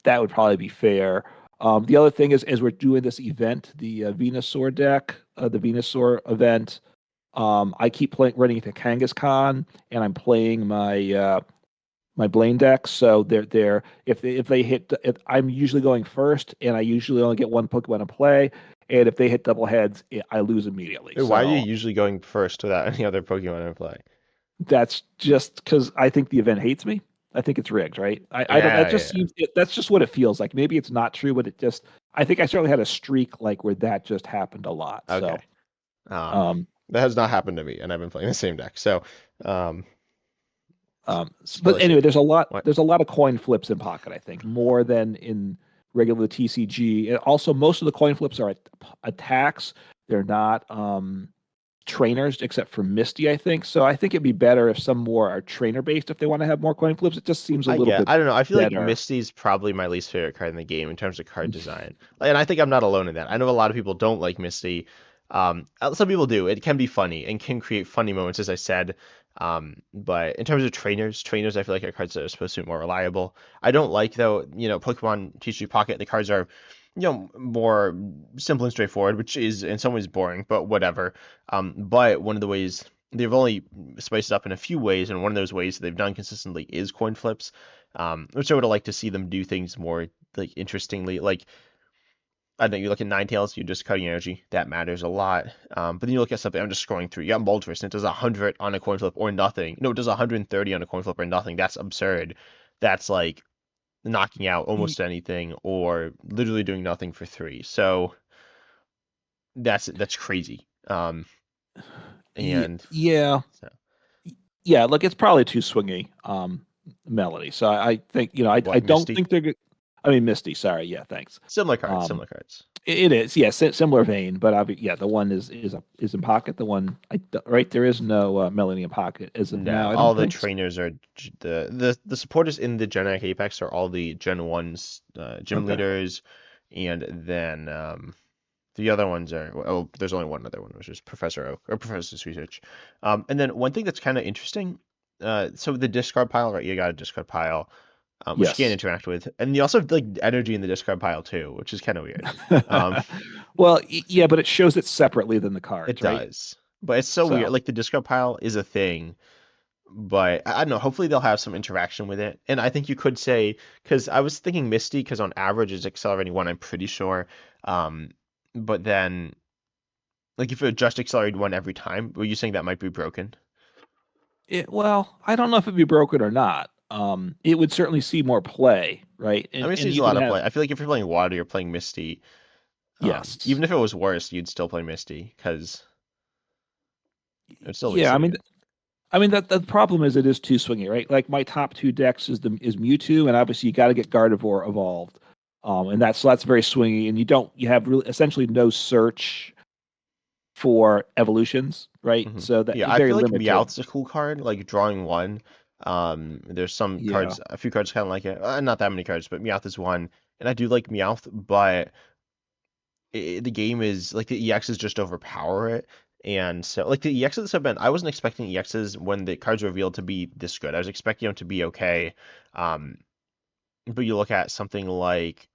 that would probably be fair. The other thing is, as we're doing this event, the Venusaur deck, the Venusaur event, I keep playing running into Kangaskhan, and I'm playing my Blaine deck. So they're if they hit, if I'm usually going first, and I usually only get one Pokemon to play, and if they hit double heads, I lose immediately. Why are you So usually going first without any other Pokemon in play? that's just because I think the event hates me. I think it's rigged, right? I don't. That Yeah, just yeah. seems. That's just what it feels like. Maybe it's not true, but it just. I think I certainly had a streak like where that just happened a lot. Okay. So, Um, um, that has not happened to me, and I've been playing the same deck. So, um, but let's see. anyway, there's a lot. What? There's a lot of coin flips in Pocket. I think more than in regular TCG. And also, most of the coin flips are attacks. They're not trainers, except for Misty. I think so. I think it'd be better if some more are trainer based if they want to have more coin flips. It just seems a little bit I don't know. I feel like better. Misty's probably my least favorite card in the game in terms of card design. And I think I'm not alone in that. I know a lot of people don't like Misty. Some people do. It can be funny and can create funny moments, as I said. But in terms of trainers, I feel like are cards that are supposed to be more reliable. I don't like though, Pokemon TCG Pocket. The cards are, more simple and straightforward, which is in some ways boring, but whatever. But one of the ways they've only spiced it up in a few ways, and one of those ways they've done consistently is coin flips, which I would like to see them do things more like interestingly. Like I don't know, you look at Ninetales, you're just cutting energy. That matters a lot. But then you look at something. I'm just scrolling through. You got Moltres, and it does 100 on a coin flip or nothing. No, it does 130 on a coin flip or nothing. That's absurd. That's like knocking out Y- almost anything or literally doing nothing for three. So that's crazy. And yeah, so yeah. Look, it's probably too swingy, Melody. So I think I what, don't Misty? think they're. I mean, Misty. Sorry. Yeah, thanks. Similar cards, Um, similar cards. it is. Yeah, similar vein, but yeah, the one is in Pocket. The one right there is no Melody in Pocket as of No, now. I all don't the think. So. trainers are the supporters in the Generic Apex are all the Gen 1's gym Okay. leaders, and then the other ones are there's only one other one, which is Professor Oak or Professor's Research. And then one thing that's kind of interesting, so the discard pile, right? You got a discard pile, which you can't Yes. interact with, and you also have like energy in the discard pile too, which is kind of weird. Um, Well, yeah, but it shows it separately than the it cards, right? does, but it's so weird. So Like the discard pile is a thing, but I don't know. Hopefully they'll have some interaction with it. And I think you could say because I was thinking Misty because on average it's accelerating one. I'm pretty sure. Um, but then Like if it just accelerated one every time, were you saying that might be broken? Well, I don't know if it'd be broken or not. It would certainly see more play, right? I mean, it And sees a you could lot of have play. I feel like if you're playing Water, you're playing Misty. yes, Even if it was worse, you'd still play Misty because it would still be yeah. safe. I mean that the problem is it is too swingy, right? Like my top two decks is Mewtwo, and obviously you got to get Gardevoir evolved, and that's very swingy, and you have really essentially no search for evolutions, right? So that Yeah, I very feel like limited. Meowth's a cool card, like drawing one. There's some Yeah. cards, a few cards kind of like it. Not that many cards, but Meowth is one, and I do like Meowth, but the game is like the EXs just overpower it. And so, like the EXs have been, I wasn't expecting EXs when the cards were revealed to be this good. I was expecting them to be okay. Um, but you look at something like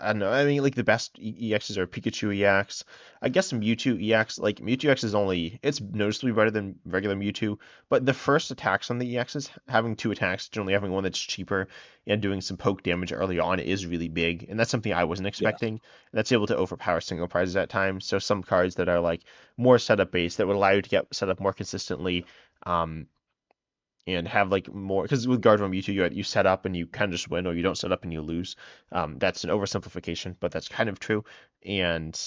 I don't know. I mean, like the best EXs are Pikachu EX. I guess Mewtwo EX, like Mewtwo EX is only, it's noticeably better than regular Mewtwo, but the first attacks on the EXs, having two attacks, generally having one that's cheaper and doing some poke damage early on is really big. And that's something I wasn't Yes. expecting. And that's able to overpower single prizes at times. So some cards that are like more setup based that would allow you to get set up more consistently. Um, and have like more because with Guard Room you set up and you kind of just win or you don't set up and you lose. That's an oversimplification, but that's kind of true. And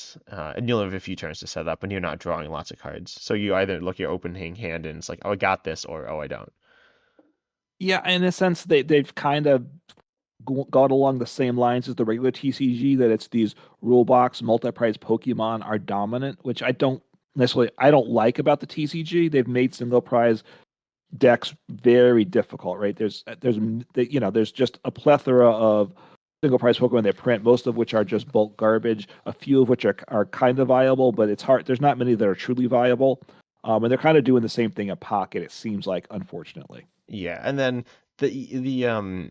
you'll have a few turns to set up and you're not drawing lots of cards. So you either look at your opening hand and it's like, oh, I got this, or oh, I don't. Yeah, in a sense, they've kind of gone along the same lines as the regular TCG. That it's these rule box multi-prize Pokemon are dominant, which I don't like about the TCG. They've made single prize decks very difficult, right? There's just a plethora of single prize Pokemon they print, most of which are just bulk garbage. A few of which are kind of viable, but it's hard. There's not many that are truly viable. And they're kind of doing the same thing at Pocket. It seems like, unfortunately. Yeah, and then the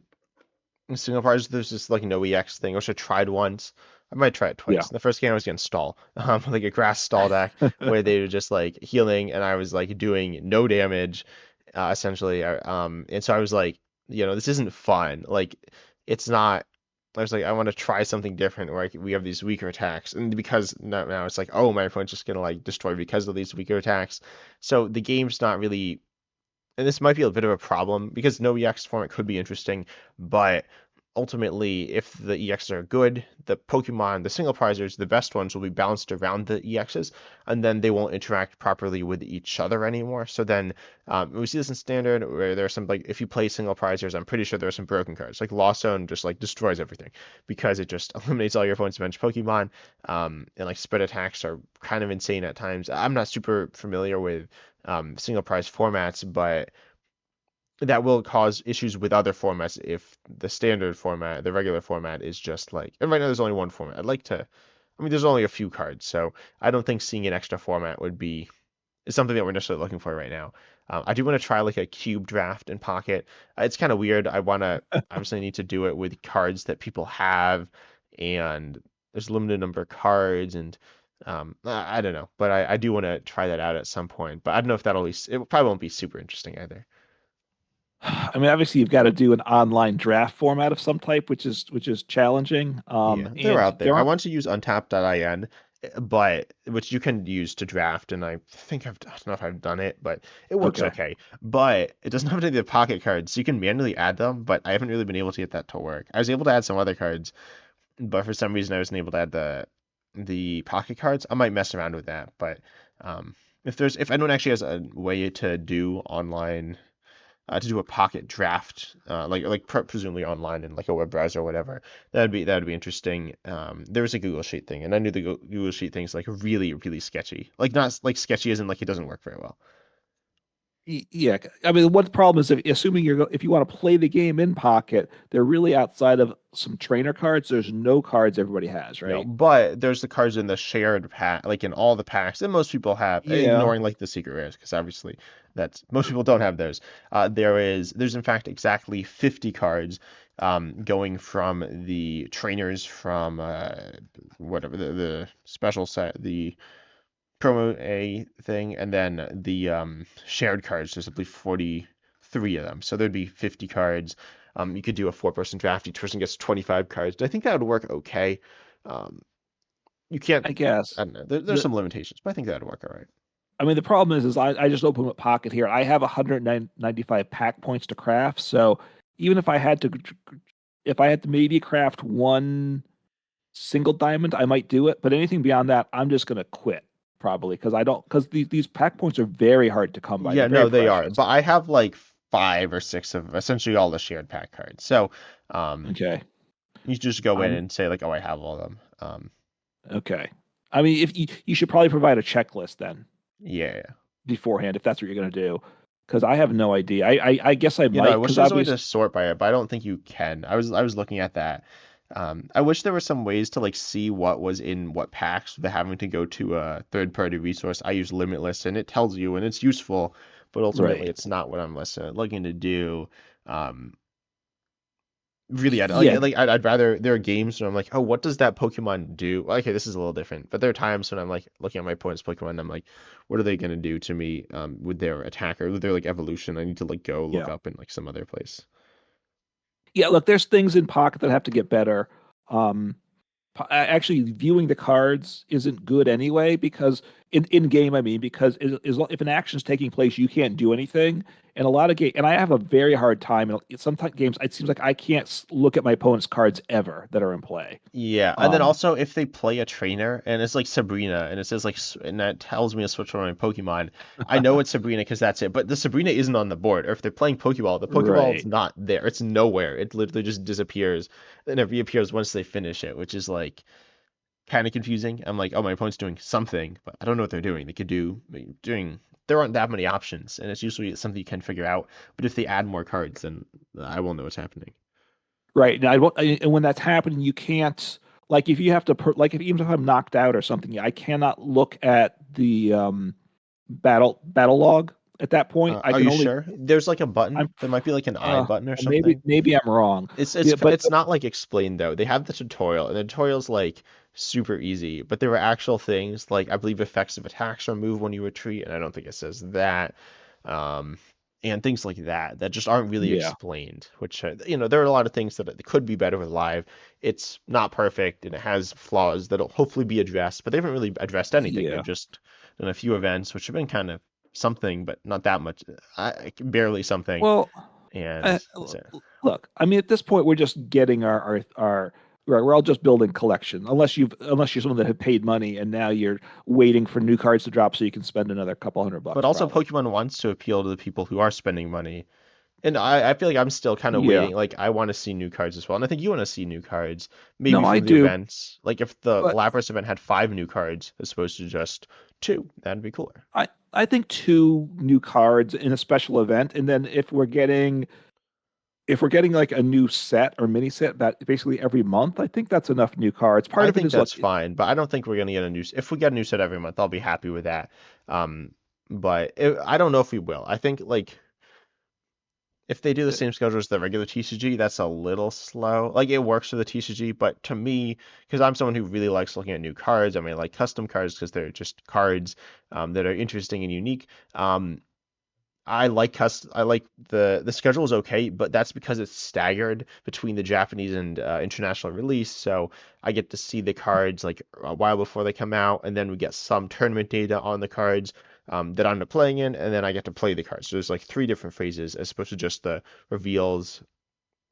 single prizes, there's this like no EX thing, which I tried once. I might try it Yeah. twice. The first game I was against Stall, like a grass stall deck where they were just like healing, and I was like doing no damage, essentially. And so I was like, this isn't fun. Like, it's not. I was like, I want to try something different where we have these weaker attacks, and because now it's like, oh, my opponent's just gonna like destroy because of these weaker attacks. So the game's not really, and this might be a bit of a problem because no EX format could be interesting, but ultimately, if the EXs are good, the Pokemon, the single prizers, the best ones will be balanced around the EXs, and then they won't interact properly with each other anymore. So then we see this in standard where there's some like if you play single prizers, I'm pretty sure there are some broken cards. Like Lost Zone just like destroys everything because it just eliminates all your opponent's bench Pokemon. And like spread attacks are kind of insane at times. I'm not super familiar with single prize formats, but that will cause issues with other formats if the standard format, the regular format is just like, and right now there's only one format. I mean, there's only a few cards, so I don't think seeing an extra format would be is something that we're necessarily looking for right now. I do want to try like a cube draft in Pocket. It's kind of weird. I want to obviously need to do it with cards that people have, and there's a limited number of cards, and I don't know, but I do want to try that out at some point. But I don't know if it probably won't be super interesting either. I mean, obviously, you've got to do an online draft format of some type, which is challenging. Yeah, they're And out there there. I aren't. want to use untap.in, but which you can use to draft, and I don't know if I've done it, but it works Okay. okay. But it doesn't have any of the pocket cards, so you can manually add them, but I haven't really been able to get that to work. I was able to add some other cards, but for some reason I wasn't able to add the pocket cards. I might mess around with that, but um, if anyone actually has a way to do online to do a pocket draft, presumably online in like a web browser or whatever. That'd be interesting. There was a Google Sheet thing, and I knew the Google Sheet thing's like really really sketchy. Like not like sketchy as in like it doesn't work very well. Yeah, I mean, one problem is assuming if you want to play the game in Pocket, they're really outside of some trainer cards. There's no cards everybody has, No, right? but there's the cards in the shared pack, like in all the packs that most people have, Yeah. ignoring like the secret rares, because obviously that's most people don't have those. There's in fact exactly 50 cards, going from the trainers from whatever the special set, the promo A thing, and then the shared cards. There's I believe 43 of them, so there'd be 50 cards. You could do a four-person draft. Each person gets 25 cards. I think that would work okay. Um, You can't. I guess. I don't know. There's The some limitations, but I think that'd work all right. I mean, the problem is I just opened up Pocket here. I have 195 pack points to craft. So even if I had to maybe craft one single diamond, I might do it. But anything beyond that, I'm just gonna quit probably because I don't because these pack points are very hard to come by. They're Yeah, very no, they are. precious. But I have like 5 or 6 of essentially all the shared pack cards. So, um, Okay. you just go in I'm and say like, oh, I have all of them. okay. I mean, if you should probably provide a checklist then Yeah, yeah. beforehand if that's what you're gonna do, because I have no idea. I guess I You know, I might wish because there was a way to obviously sort by it, but I don't think you can. I was looking at that. I wish there were some ways to like see what was in what packs without having to go to a third-party resource. I use Limitless, and it tells you, and it's useful, but ultimately right. it's not what I'm looking to do. Um, Really, Yeah, I'd rather there are games where I'm like, oh, what does that Pokemon do? Okay, this is a little different, but there are times when I'm like looking at my opponent's Pokemon, and I'm like, what are they gonna do to me with their attack or with their like evolution? I need to like go look yeah. up in like some other place. Yeah, look, there's things in Pocket that have to get better. Um, Actually, viewing the cards isn't good anyway because in game, I mean, because if an action's taking place, you can't do anything. And a lot of game, and I have a very hard time. And sometimes games, it seems like I can't look at my opponent's cards ever that are in play. Yeah, and then Um, also if they play a trainer and it's like Sabrina and it says like and that tells me to switch on my Pokemon, I know it's Sabrina because that's it. But the Sabrina isn't on the board. Or if they're playing Pokeball, the Pokeball's right. not there. It's nowhere. It literally just disappears. Then it reappears once they finish it, which is like kind of confusing. I'm like, oh, my opponent's doing something, but I don't know what they're doing. They could do doing. There aren't that many options, and it's usually something you can figure out. But if they add more cards, then I won't know what's happening. Right. And and when that's happening, you can't like if you have to like if even if I'm knocked out or something, I cannot look at the battle log at that point. I Are can you only sure? There's like a button. I'm There might be like an I button or something. maybe I'm wrong. Yeah, It's not like explained though. They have the tutorial, and the tutorial's like super easy, but there were actual things like I believe effects of attacks remove when you retreat, and I don't think it says that. Um, and things like that that just aren't really yeah, explained, which there are a lot of things that could be better with live. It's not perfect and it has flaws that'll hopefully be addressed, but they haven't really addressed anything. They've yeah. just done a few events, which have been kind of something, but not that much. Barely something, Well, and that's it. look, I mean, at this point, we're just getting we're all just building collection. Unless you're someone that had paid money and now you're waiting for new cards to drop so you can spend another couple But $100 also, probably. Pokemon wants to appeal to the people who are spending money. And I feel like I'm still kind of Yeah. waiting. Like, I want to see new cards as well. And I think you want to see new cards, maybe No, I from the do, events. Like, if the but Lapras event had 5 new cards as opposed to just 2, that'd be cooler. I think two new cards in a special event, and then if we're getting like a new set or mini set that basically every month, I think that's enough new cards. Part I of it think is look, that's fine, but I don't think we're going to get a new. If we get a new set every month, I'll be happy with that. Um, but I don't know if we will. I think, like, if they do the same schedule as the regular TCG, that's a little slow. Like it works for the TCG, but to me, because I'm someone who really likes looking at new cards, I mean, like custom cards because they're just cards that are interesting and unique. I like the schedule is okay, but that's because it's staggered between the Japanese and international release. So I get to see the cards like a while before they come out, and then we get some tournament data on the cards that I'm playing in, and then I get to play the cards. So there's like 3 different phases as opposed to just the reveals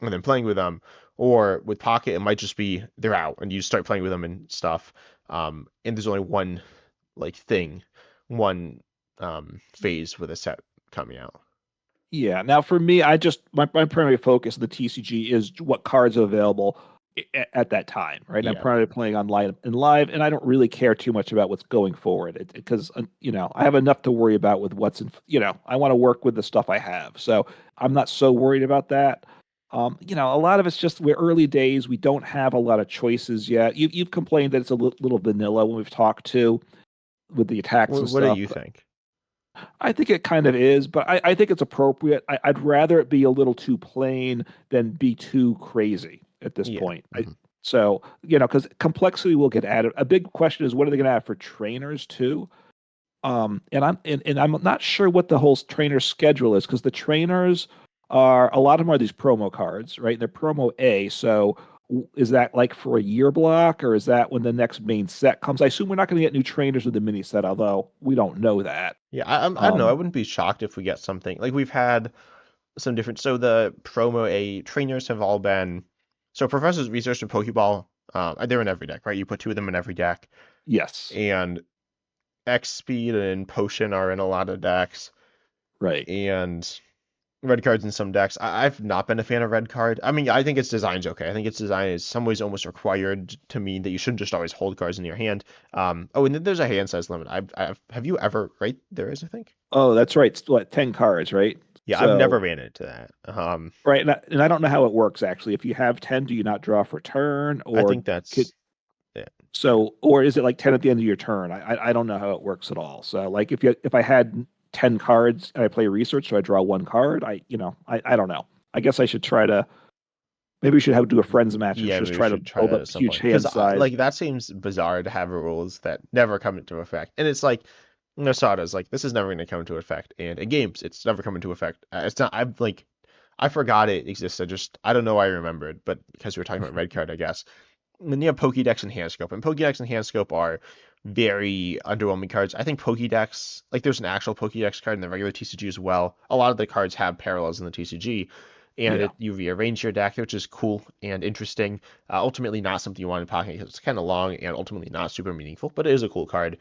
and then playing with them. Or with Pocket, it might just be they're out and you start playing with them and stuff. And there's only one like thing, one phase with a set coming out. yeah. Now for me, I just my primary focus in the TCG is what cards are available at that time, right? And I'm Yeah. primarily playing online and live, and I don't really care too much about what's going forward because I have enough to worry about with what's in. I want to work with the stuff I have, so I'm not so worried about that. A lot of it's just we're early days. We don't have a lot of choices yet. You've complained that it's a little vanilla when we've talked to with the attacks and What do stuff. you think? I think it kind of is, but I think it's appropriate. I'd rather it be a little too plain than be too crazy at this Yeah. point. Hmm. So, because complexity will get added. A big question is what are they going to add for trainers too? And I'm not sure what the whole trainer schedule is because the trainers are a lot of them are these promo cards, right? They're promo A. So Is that like for a year block, or is that when the next main set comes? I assume we're not going to get new trainers with the mini set, although we don't know that. Yeah, I don't know. I Um, wouldn't be shocked if we get something like we've had some different. So the promo A trainers have all been. So Professor's Research and Pokeball, they're in every deck, right? You put two of them in every deck, yes, and X Speed and Potion are in a lot of decks, right. and red cards in some decks. I've not been a fan of red card. I mean, I think its design's okay. I think its design is some ways almost required to mean that you shouldn't just always hold cards in your hand. Oh, and then there's a hand size limit. Have you ever, right? There is, I think. Oh, that's right. It's what, 10 cards, right? Yeah, I've never So, ran into that. right, and I don't know how it works actually. If you have 10, do you not draw for turn, I or think could that's yeah. or is it like 10 at the end of your turn? I don't know how it works at all. So like if I had 10 cards and I play research, so I draw one card, I don't know. I guess I should try to maybe we should have do a friends match and Yeah, just maybe we try to should try build that up at some huge point because hand size. like that seems bizarre to have rules that never come into effect, and it's like Nosada's like this is never going to come into effect, and in games it's never come into effect. It's not. I'm like I forgot it existed. Just I don't know why I remembered, but because we were talking about red card, I guess. And then you have Pokédex and Handscope, and Pokédex and Handscope are very underwhelming cards. I think Pokédex, like there's an actual Pokédex card in the regular TCG as well. A lot of the cards have parallels in the TCG, and Yeah, you rearrange your deck, which is cool and interesting. Ultimately, not something you want in Pocket because it's kind of long and ultimately not super meaningful, but it is a cool card.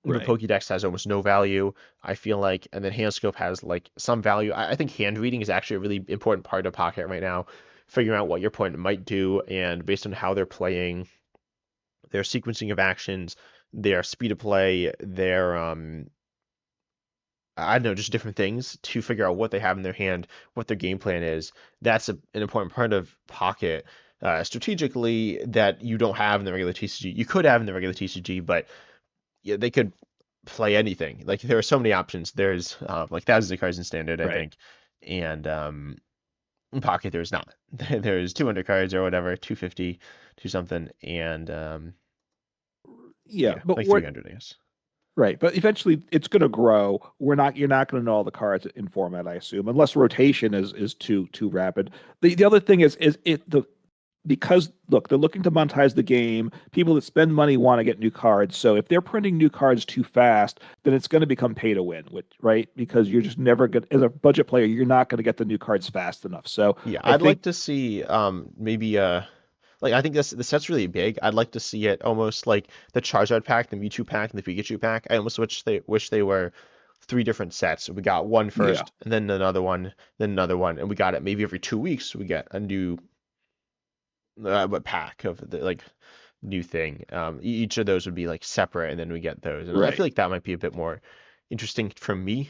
But right. Pokédex has almost no value, I feel like, and then Handscope has like some value. I think hand reading is actually a really important part of Pocket right now. Figuring out what your opponent might do, and based on how they're playing, their sequencing of actions, their speed of play, their I don't know, just different things to figure out what they have in their hand, what their game plan is. That's an important part of Pocket strategically that you don't have in the regular TCG. You could have in the regular TCG, but yeah, they could play anything. Like there are so many options. There's like thousands of cards in standard, I Right. think, and in Pocket there's not. There's 200 cards or whatever, 250, two something, and Yeah, yeah, but like we're 300, I guess. right. But eventually it's going to grow. You're not going to know all the cards in format, I assume, unless rotation is too rapid. The other thing is it the because look, they're looking to monetize the game. People that spend money want to get new cards. So if they're printing new cards too fast, then it's going to become pay to win, which, right? Because you're just never going as a budget player, you're not going to get the new cards fast enough. So Yeah, I I'd think like to see maybe like I think this set's really big. I'd like to see it almost like the Charizard pack, the Mewtwo pack, and the Pikachu pack. I almost wish they were three different sets. We got one yeah, first, and then another one, and we got it maybe every 2 weeks. We get a new pack of the like new thing. Each of those would be like separate, and then we get those. And I right. feel like that might be a bit more interesting for me.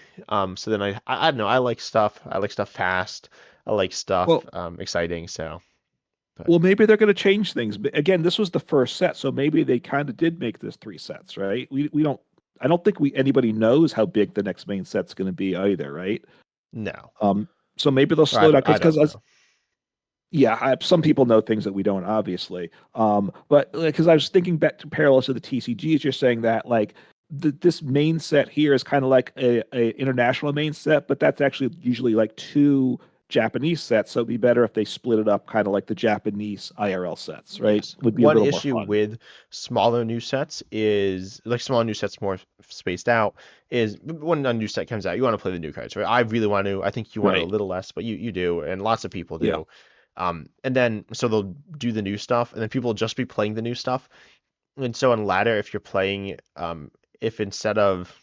So then I don't know. I like stuff. I like stuff fast. I like stuff Well, exciting. So, but well, maybe they're going to change things. But again, this was the first set, so maybe they kind of did make this three sets, right? We don't. I don't think we anybody knows how big the next main set's going to be either, right? no, Um, so maybe they'll or slow down I don't because know. yeah, some people know things that we don't, obviously. But because I was thinking back to parallels to the TCGs, you're saying that like this main set here is kind of like a international main set, but that's actually usually like two Japanese sets. So it'd be better if they split it up, kind of like the Japanese IRL sets, right? Yes. Would be a One little more issue fun. with smaller new sets is like smaller new sets more spaced out is when a new set comes out, you want to play the new cards, right? I really want to. I think you want to a Right. little less, but you do, and lots of people Yeah. do. And then so they'll do the new stuff, and then people will just be playing the new stuff. And so on ladder, if you're playing, if instead of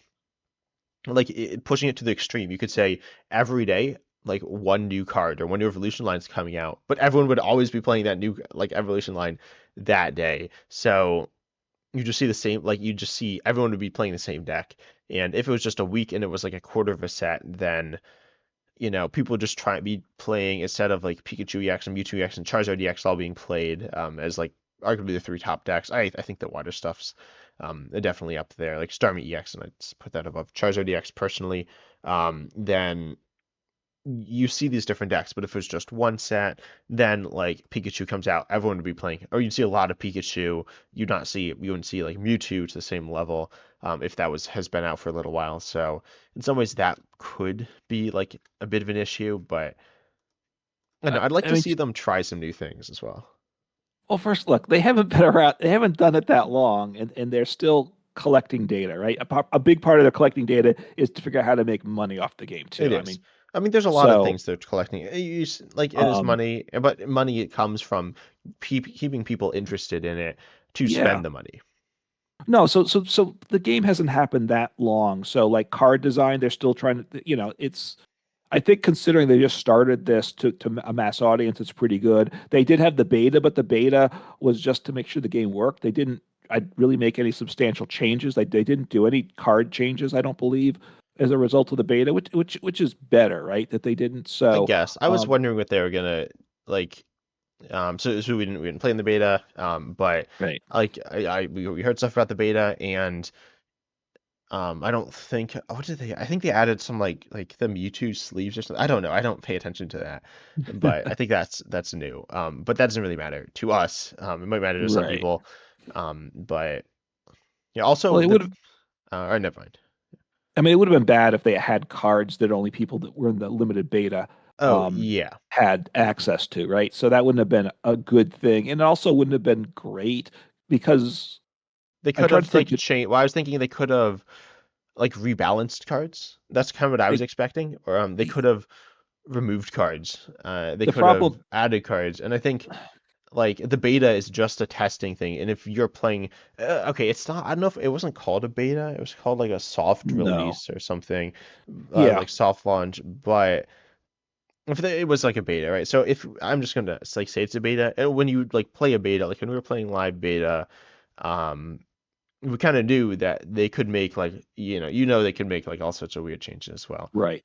like pushing it to the extreme, you could say every day like one new card or one new evolution line's coming out, but everyone would always be playing that new like evolution line that day. So you just see the same like you just see everyone would be playing the same deck. And if it was just a week and it was like a quarter of a set, then people just try and be playing instead of like Pikachu EX and Mewtwo EX and Charizard EX all being played as like arguably the three top decks. I think the water stuff's definitely up there, like Starmie EX, and I'd put that above Charizard EX personally. Then you see these different decks, but if it's just one set, then like Pikachu comes out, everyone would be playing, or you'd see a lot of Pikachu. You wouldn't see like Mewtwo to the same level if that was has been out for a little while. So in some ways that could be like a bit of an issue, but I don't know, I'd like I to mean, see them try some new things as well. Well, first, look, they haven't been around, they haven't done it that long, and they're still collecting data, right? A big part of their collecting data is to figure out how to make money off the game It too. I is. mean, I mean, there's a lot of so things they're collecting. Like it is um, money, but money it comes from keeping people interested in it to yeah, spend the money. no, so the game hasn't happened that long. So like card design, they're still trying to, it's. I think considering they just started this to a mass audience, it's pretty good. They did have the beta, but the beta was just to make sure the game worked. They didn't I really make any substantial changes. They didn't do any card changes, I don't believe, as a result of the beta, which is better, right? That they didn't. I So, guess I was um, wondering what they were gonna like. So we didn't play in the beta. But right. like we heard stuff about the beta, and I don't think what did they? I think they added some like the Mewtwo sleeves or something. I don't know. I don't pay attention to that, but I think that's new. But that doesn't really matter to us. It might matter to some Right. people. But yeah. Also Well, it the would have. or never mind. I mean, it would have been bad if they had cards that only people that were in the limited beta Oh um, yeah. had access to, right? So that wouldn't have been a good thing, and it also wouldn't have been great because They I'm could trying to have think. like changed. Well, I was thinking they could have like rebalanced cards. That's kind of what I was They, expecting. Or they could have removed cards. They the could have problem, added cards. And I think like the beta is just a testing thing. And if you're playing, okay, it's not. I don't know if it wasn't called a beta. It was called like a soft no, release or something, yeah, like soft launch. But if it was like a beta, right? So if I'm just gonna like say it's a beta, and when you like play a beta, like when we were playing live beta, um, we kind of knew that they could make like they could make like all sorts of weird changes as well. right.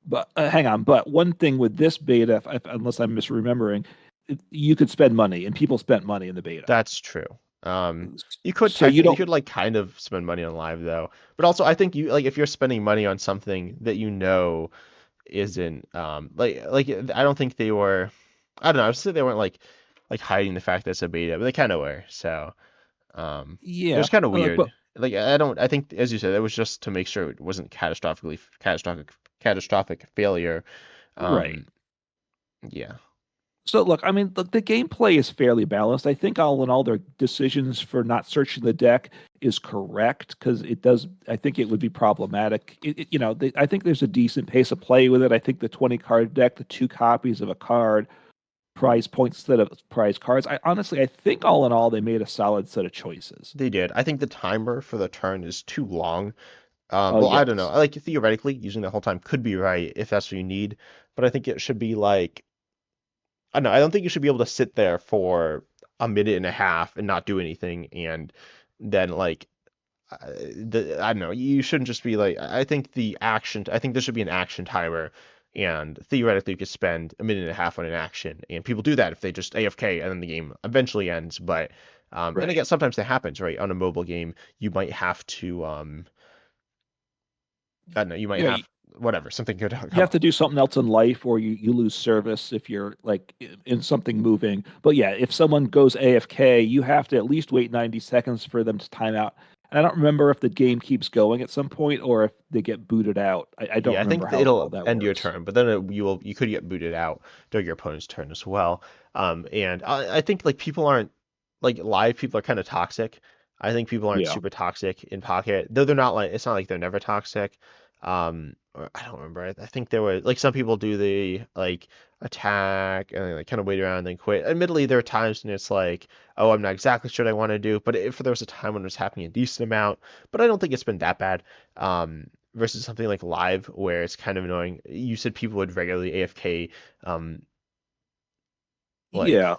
But hang on. But one thing with this beta, unless I'm misremembering, you could spend money, and people spent money in the beta. That's true. You could So you technically, you don't, could like kind of spend money on live though, but also I think you like if you're spending money on something that you know isn't like I don't think they were. I don't know. I would say they weren't like hiding the fact that it's a beta, but they kind of were. So it yeah, was kind of like, weird. but Like I don't. I think as you said, it was just to make sure it wasn't catastrophic failure. right. Um, yeah. So look, I mean, the gameplay is fairly balanced. I think all in all, their decisions for not searching the deck is correct because it does. I think it would be problematic. I think there's a decent pace of play with it. I think the 20 card deck, the two copies of a card, prize points instead of prize cards. I think all in all, they made a solid set of choices. They did. I think the timer for the turn is too long. Oh Well, I don't know. yes, Like theoretically, using the whole time could be right if that's what you need, but I think it should be like I don't know. I don't think you should be able to sit there for a minute and a half and not do anything, and then like I don't know. You shouldn't just be like. I think the action. I think there should be an action timer, and theoretically, you could spend a minute and a half on an action, and people do that if they just AFK and then the game eventually ends. But and right. again, sometimes that happens, right? On a mobile game, you might have to I don't know. You might Yeah, have whatever something could you come have to up. do something else in life or you lose service if you're like in something moving. But yeah, if someone goes AFK, you have to at least wait 90 seconds for them to time out. And I don't remember if the game keeps going at some point or if they get booted out. I don't Yeah, I remember think how all it'll that end your works. turn, but then you could get booted out during your opponent's turn as well. And I think like people aren't like live people are kind of toxic. I think people aren't Yeah. super toxic in Pocket, though they're not like it's not like they're never toxic. Or I don't remember. I think there were like some people do the like attack and they like kind of wait around and then quit. Admittedly, there are times when it's like, oh, I'm not exactly sure what I want to do, but if there was a time when it was happening a decent amount, but I don't think it's been that bad. Versus something like live where it's kind of annoying. You said people would regularly AFK, um, like Yeah.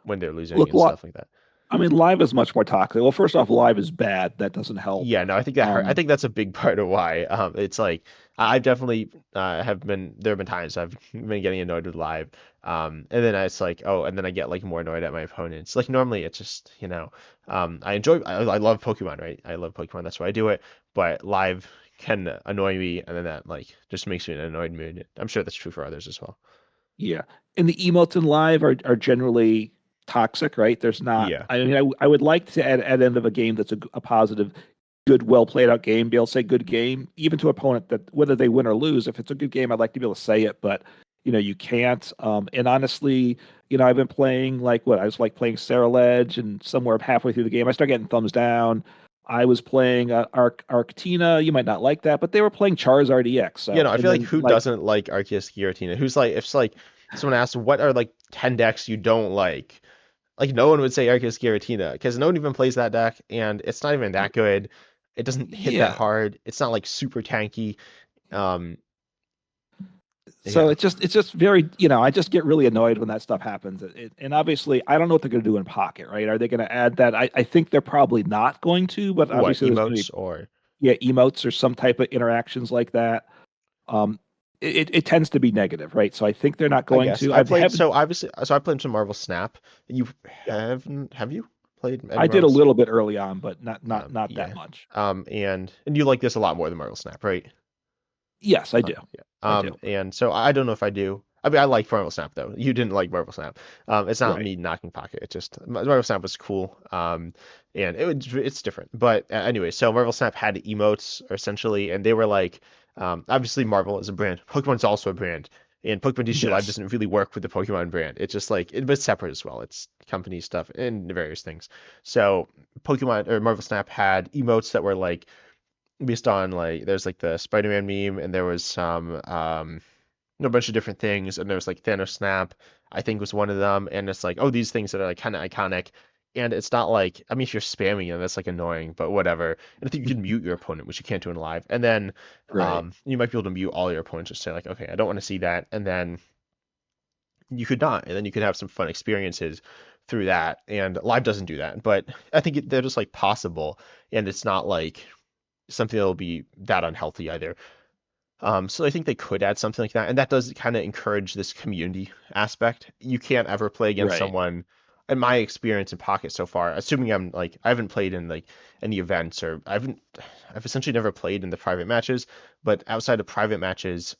when they're losing Look, and stuff like that. I mean, live is much more toxic. Well, first off, live is bad. That doesn't help. Yeah, no, I think that hurt. I Um, think that's a big part of why. It's like I've definitely have been. There have been times I've been getting annoyed with live, and then it's like, oh, and then I get like more annoyed at my opponents. Like normally it's just I love Pokemon, right? I love Pokemon. That's why I do it. But live can annoy me, and then that like just makes me in an annoyed mood. I'm sure that's true for others as well. Yeah. And the emotes in live are generally toxic, right? There's not, Yeah. I mean, I would like to, at the end of a game that's a positive, good, well played out game, be able to say good game, even to an opponent that whether they win or lose, if it's a good game, I'd like to be able to say it. But you can't. And honestly, I've been playing like what I was like playing Sarah Ledge, and somewhere halfway through the game, I start getting thumbs down. I was playing Arctina. You might not like that, but they were playing Charizard EX. You So, know, I and feel like then who like, doesn't like Arceus Giratina? Who's like, if it's like someone asks, what are like 10 decks you don't like? Like, no one would say Arceus Giratina because no one even plays that deck, and it's not even that good. It doesn't hit that yeah. hard. It's not like super tanky. Um, So yeah. it's just very, I just get really annoyed when that stuff happens. And obviously, I don't know what they're going to do in Pocket, right? Are they going to add that? I think they're probably not going to, but What, obviously there's going to emotes be, or yeah, emotes or some type of interactions like that. Um, it tends to be negative, right? So I think they're not I going guess to. I I played haven't, so obviously so I played some Marvel Snap. You yeah, haven't have you played any I did a Marvel? little bit early on, but not that Yeah. much. And you like this a lot more than Marvel Snap, right? Yes, I do. Yeah. I do. And so I don't know if I do. I mean, I like Marvel Snap though. You didn't like Marvel Snap. It's not Right. me knocking Pocket. It's just Marvel Snap was cool. And it's different. But anyway, so Marvel Snap had emotes essentially, and they were like, obviously Marvel is a brand. Pokemon's also a brand. And Pokemon TCG Live Yes. doesn't really work with the Pokemon brand. It's just like it's separate as well. It's company stuff and various things. So Pokemon or Marvel Snap had emotes that were like based on like there's like the Spider-Man meme and there was some a bunch of different things and there was like Thanos Snap I think was one of them and it's like oh these things that are like kind of iconic and it's not like I mean if you're spamming them that's like annoying but whatever and I think you can mute your opponent which you can't do in live and then Right. you might be able to mute all your opponents just say like okay I don't want to see that and then you could not and then you could have some fun experiences through that and live doesn't do that but I think they're just like possible and it's not like something that'll be that unhealthy either. So I think they could add something like that, and that does kind of encourage this community aspect. You can't ever play against Right. someone, in my experience in Pocket so far, assuming I'm like I haven't played in like any events or I've essentially never played in the private matches, but outside of private matches,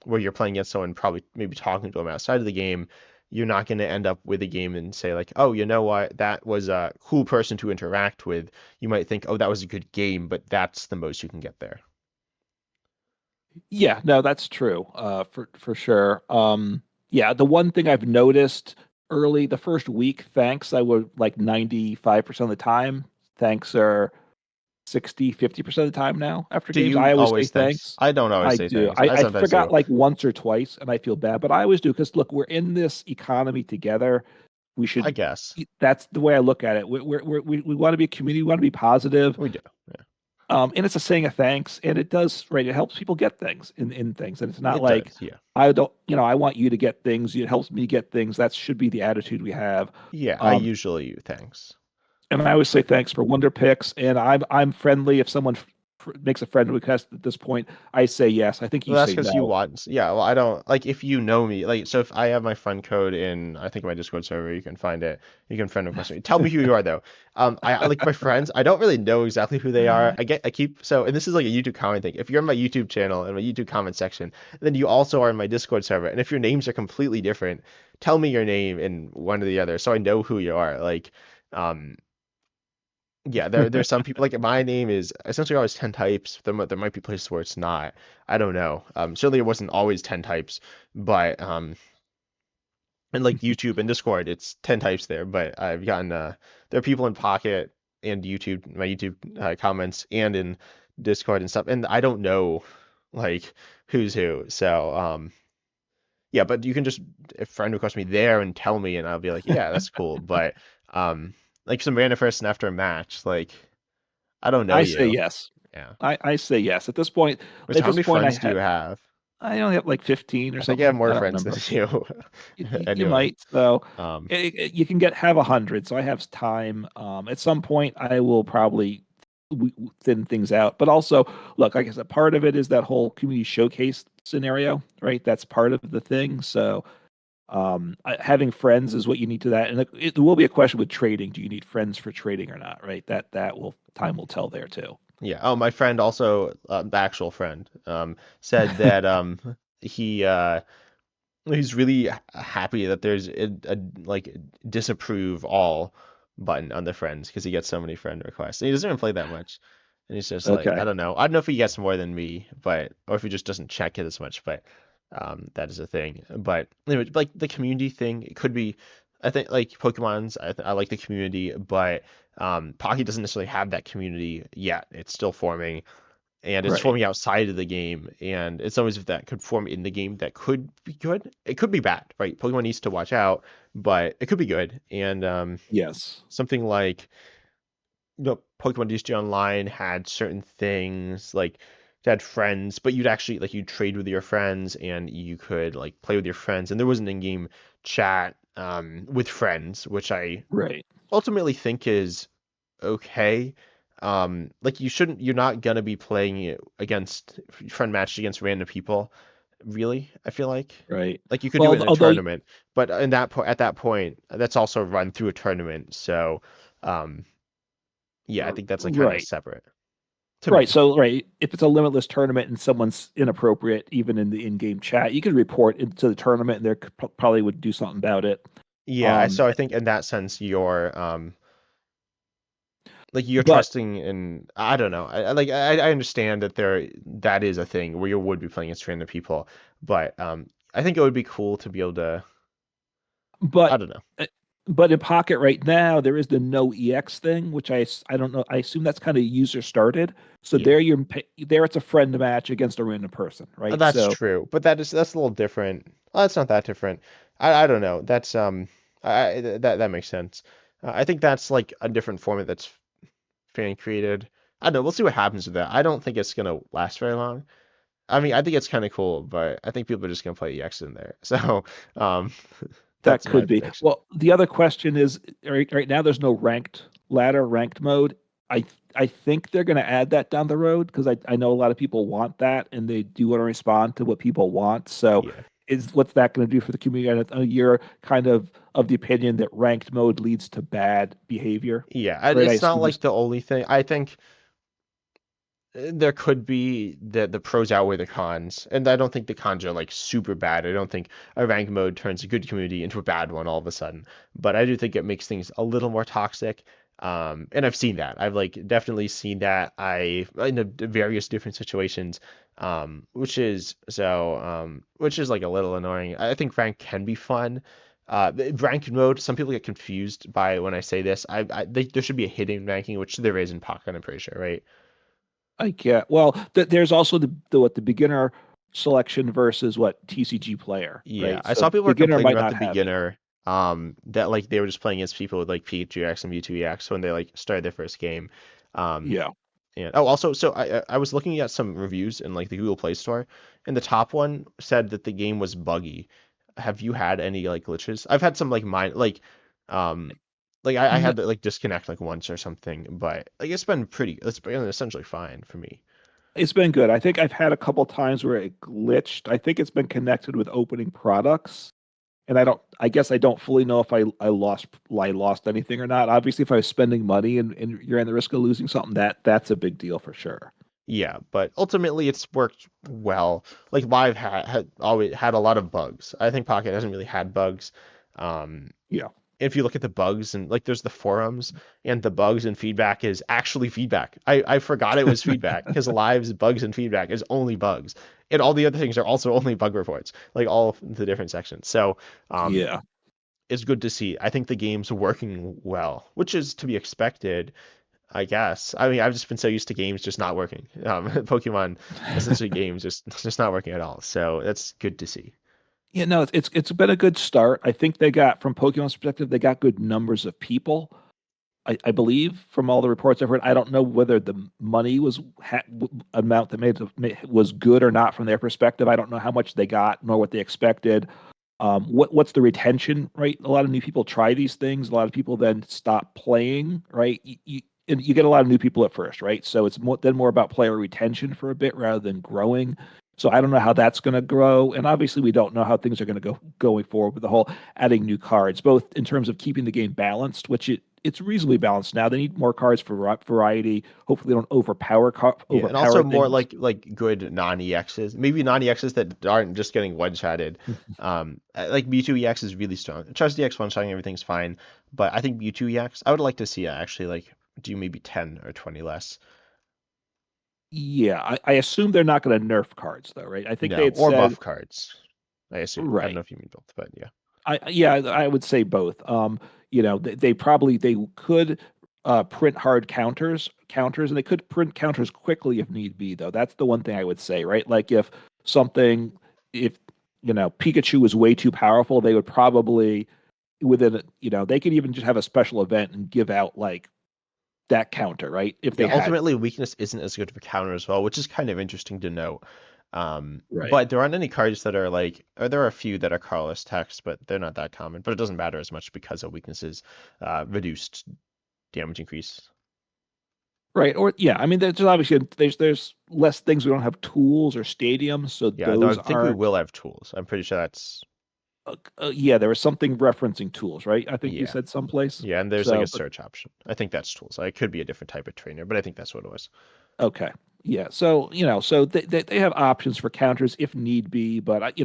where you're playing against someone, probably maybe talking to them outside of the game, you're not going to end up with a game and say like, oh, you know what, that was a cool person to interact with. You might think, oh, that was a good game, but that's the most you can get there. Yeah, no, that's true. For sure. Yeah, the one thing I've noticed early, the first week, thanks, I would like 95% of the time. Thanks are 60, 50% of the time now after Do games. I you always say always thanks? thanks. I don't always I say do. thanks. I, I I sometimes forgot do. like once or twice, and I feel bad, but I always do because look, we're in this economy together. We I should. guess That's the way I look at it. We want to be a community. We want to be positive. we do. Yeah, And it's a saying of thanks, and it does, right. It helps people get things in things, and it's not it like does. Yeah, I don't, I want you to get things. It helps me get things. That should be the attitude we have. yeah. I Um, usually thanks. and I always say thanks for Wonder Picks, and I'm friendly. If someone makes a friend request at this point, I say yes. I think Well, you that's say because you no. want. Yeah. Well, I don't like if you know me. Like, so if I have my friend code in, I think my Discord server, you can find it. You can friend request me. Tell me who you are though. I like my friends. I don't really know exactly who they are. I keep so, and this is like a YouTube comment thing. If you're in my YouTube channel and my YouTube comment section, then you also are in my Discord server. And if your names are completely different, tell me your name in one or the other so I know who you are. Like, um, yeah, there's some people like my name is essentially always 10 types. There might be places where it's not. I don't know. Certainly it wasn't always 10 types, but and like YouTube and Discord, it's 10 types there. But I've gotten there are people in Pocket and YouTube, my YouTube comments and in Discord and stuff, and I don't know like who's who. So yeah, but you can just if friend request me there and tell me, and I'll be like, yeah, that's cool. But like some random person after a match, like. I don't know I say you. yes. Yeah. I say yes. At this point, So how many I friends do had you have? I only have like 15 or I think I have something. more I don't friends than remember. you. You Anyway. might. So Um, you can have 100. So I have time. At some point, I will probably thin things out. But also, look, like I said, part of it is that whole community showcase scenario, right? That's part of the thing. So having friends is what you need to that. And it will be a question with trading. Do you need friends for trading or not? Right? That will time will tell there too. yeah. Oh, my friend also, the actual friend, said that he he's really happy that there's a like disapprove all button on the friends because he gets so many friend requests. And he doesn't even play that much. And he's just like, I Okay. don't know. I don't know if he gets more than me, but or if he just doesn't check it as much, but That is a thing. But anyway, like the community thing, it could be. I think like Pokemon's. I like the community, but Pocky doesn't necessarily have that community yet. It's still forming, and it's Right. forming outside of the game. And it's always if that could form in the game, that could be good. It could be bad, right? Pokemon needs to watch out, but it could be good. And Yes. something like Pokemon TCG Online had certain things like it had friends, but you'd actually like you'd trade with your friends and you could like play with your friends, and there was an in-game chat with friends, which I Right. ultimately think is okay. Like you're not gonna be playing it against friend matched against random people, really. I feel Right. like you could do it Well, in a although tournament, but at that point, that's also run through a tournament. So, um, yeah, I think that's like kind of right. separate to Right. me. So, right, if it's a limitless tournament and someone's inappropriate, even in the in-game chat, you could report into the tournament, and they probably would do something about it. Yeah, Um, so I think in that sense, you're like you're but trusting in I don't know. I understand that that is a thing where you would be playing against random people, but I think it would be cool to be able to I but don't know. uh, but in Pocket right now, there is the no EX thing, which I don't know. I assume that's kind of user started. So Yeah. there it's a friend match against a random person, right? That's So true, but that's a little different. Well, that's not that different. I don't know. That's that makes sense. I think that's like a different format that's fan created. I don't know. We'll see what happens with that. I don't think it's gonna last very long. I mean, I think it's kind of cool, but I think people are just gonna play EX in there. So, um, that that's my could be. prediction. Well, the other question is right now there's no ranked mode. I I think they're going to add that down the road because I know a lot of people want that and they do want to respond to what people want. So Yeah, is what's that going to do for the community? And you're kind of the opinion that ranked mode leads to bad behavior, yeah. right? I It's not assume like the only thing. I think there could be the pros outweigh the cons, and I don't think the cons are like super bad. I don't think a rank mode turns a good community into a bad one all of a sudden, but I do think it makes things a little more toxic. And I've seen that. I've like definitely seen that. I in the various different situations, which is like a little annoying. I think rank can be fun. Ranked mode, some people get confused by when I say this. I think there should be a hidden ranking, which there is in Pocket, I'm pretty sure, right? I get. Well, there's also the beginner selection versus what TCG player, Yeah, right? I So saw people were beginner complaining might about not the have it. beginner, that like they were just playing against people with like Pikachu X and Mewtwo EX when they like started their first game. Um, Yeah. and oh, also, so I was looking at some reviews in like the Google Play Store, and the top one said that the game was buggy. Have you had any like glitches? I've had some um, I had to like disconnect like once or something, but like it's been essentially fine for me. It's been good. I think I've had a couple times where it glitched. I think it's been connected with opening products, and I guess I don't fully know if I lost anything or not. Obviously, if I was spending money and you're in the risk of losing something, that's a big deal for sure. Yeah, but ultimately it's worked well. Like Live had always had a lot of bugs. I think Pocket hasn't really had bugs. Um, Yeah. if you look at the bugs and like there's the forums and the bugs and feedback is actually feedback. I forgot it was feedback because Live's bugs and feedback is only bugs. And all the other things are also only bug reports, like all the different sections. So, um, Yeah. it's good to see. I think the game's working well, which is to be expected I guess. I mean, I've just been so used to games just not working. Pokemon, essentially games just not working at all. So that's good to see. Yeah, no, it's been a good start. I think they got from Pokemon's perspective, they got good numbers of people. I believe from all the reports I've heard, I don't know whether the money amount that was good or not from their perspective. I don't know how much they got nor what they expected. What's the retention, right? A lot of new people try these things. A lot of people then stop playing, right? And you get a lot of new people at first, right? So it's more about player retention for a bit rather than growing. So I don't know how that's going to grow, and obviously we don't know how things are going to go going forward with the whole adding new cards, both in terms of keeping the game balanced, which it's reasonably balanced now. They need more cards for variety. Hopefully, they don't Yeah, and overpower also more things. like good non-EXs. Maybe non-EXs that aren't just getting one-shotted. Like Mewtwo EX is really strong. Trust EX one-shotting everything's fine, but I think Mewtwo EX, I would like to see it actually like do maybe 10 or 20 less. Yeah, I assume they're not going to nerf cards though, right? I think they No, had or said buff cards. I assume. I don't know Right. if you mean both, but yeah. I would say both. They probably they could print hard counters, and they could print counters quickly if need be, though. That's the one thing I would say, right? Like something, if Pikachu was way too powerful, they would probably they could even just have a special event and give out like that counter, right? If Yeah, they had ultimately weakness isn't as good of a counter as well, which is kind of interesting to note. right. But there aren't any cards that are like, or there are a few that are colorless text, but they're not that common. But it doesn't matter as much because of weaknesses, reduced damage increase. Right. Or yeah, I mean there's obviously there's less things. We don't have tools or stadiums, so Yeah, though I those think we aren't will have tools. I'm pretty sure that's yeah, there was something referencing tools, right? I think you yeah, said someplace. yeah, and there's like So, a but search option. I think that's tools. It could be a different type of trainer, but I think that's what it was. okay. Yeah. So, so they have options for counters if need be, but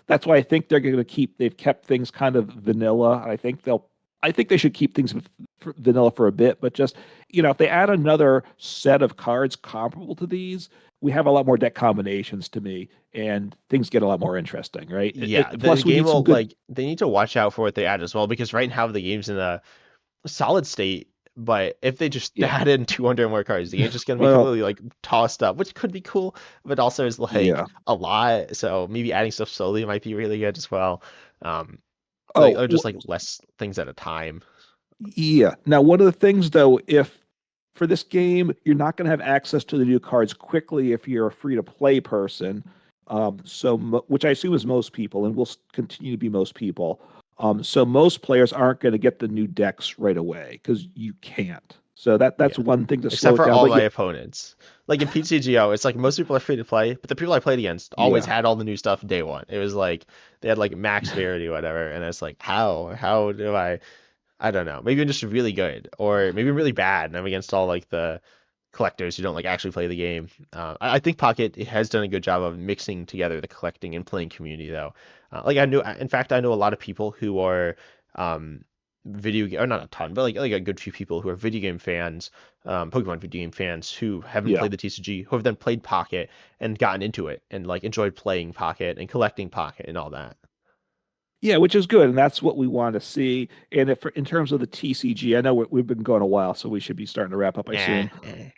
that's why I think they're going to they've kept things kind of vanilla. I think they should keep things vanilla for a bit, but just, if they add another set of cards comparable to these, we have a lot more deck combinations to me, and things get a lot more interesting, right? Yeah, the Plus, we game need some will good, like they need to watch out for what they add as well because right now the game's in a solid state, but if they just yeah. add in 200 more cards, the game's just gonna be Well, completely like tossed up, which could be cool, but also is like yeah. a lot. So maybe adding stuff slowly might be really good as well. Um, like Oh, or just like less things at a time. yeah. Now, one of the things though, if for this game you're not going to have access to the new cards quickly if you're a free to play person, which I assume is most people, and will continue to be most people. So most players aren't going to get the new decks right away because you can't. So that's Yeah. one thing to slow Except it for down. all But my yeah, opponents. Like in PCGO, it's like most people are free to play, but the people I played against always yeah. had all the new stuff day one. It was like they had like max rarity or whatever, and it's like how? How do I don't know. Maybe I'm just really good, or maybe I'm really bad, and I'm against all like the collectors who don't like actually play the game. I think Pocket has done a good job of mixing together the collecting and playing community, though. In fact, I know a lot of people who are um, or not a ton, but like a good few people who are video game fans, Pokemon video game fans who haven't Yeah. played the TCG, who have then played Pocket and gotten into it and like enjoyed playing Pocket and collecting Pocket and all that. Yeah, which is good, and that's what we want to see. And if in terms of the TCG, I know we've been going a while, so we should be starting to wrap up, I Eh, assume. eh.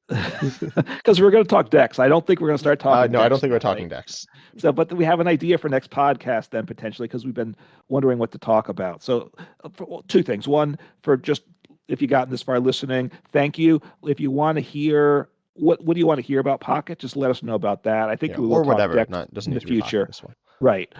Because we're going to talk decks. I don't think we're going to start talking No, I don't decks think we're now, right? talking decks. So, but we have an idea for next podcast then potentially because we've been wondering what to talk about. So, well, two things. One, for just if you gotten this far listening, thank you. If you want to hear what do you want to hear about Pocket, just let us know about that. I think Yeah, we will or talk whatever. decks Not doesn't in need the to be Pocket future. as well. Right.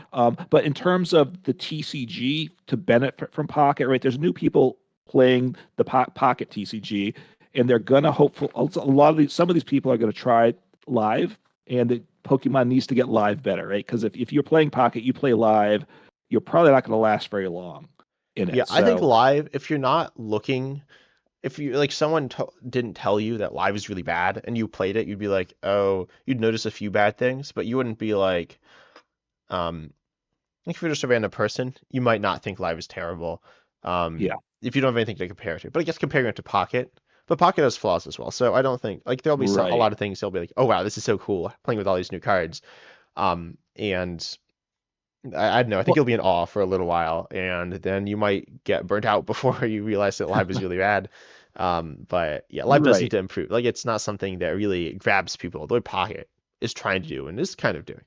But in terms of the TCG to benefit from Pocket, right? There's new people playing the Pocket TCG, and they're gonna hopeful. A lot of some of these people are gonna try live, and the Pokemon needs to get live better, right? Because if you're playing Pocket, you play live, you're probably not gonna last very long in Yeah, it. I think So live, if you're not looking, if you like someone didn't tell you that live is really bad and you played it, you'd be like, oh, you'd notice a few bad things, but you wouldn't be um, like if you're just a random person, you might not think live is terrible, yeah, if you don't have anything to compare it to. But I guess comparing it to Pocket, but Pocket has flaws as well. So I don't think like there'll be a right. lot of things they'll be like, oh wow, this is so cool playing with all these new cards, and I don't know. I think Well, you'll be in awe for a little while, and then you might get burnt out before you realize that live is really bad. But yeah, live does need right. to improve. Like it's not something that really grabs people. The way Pocket is trying to do and is kind of doing.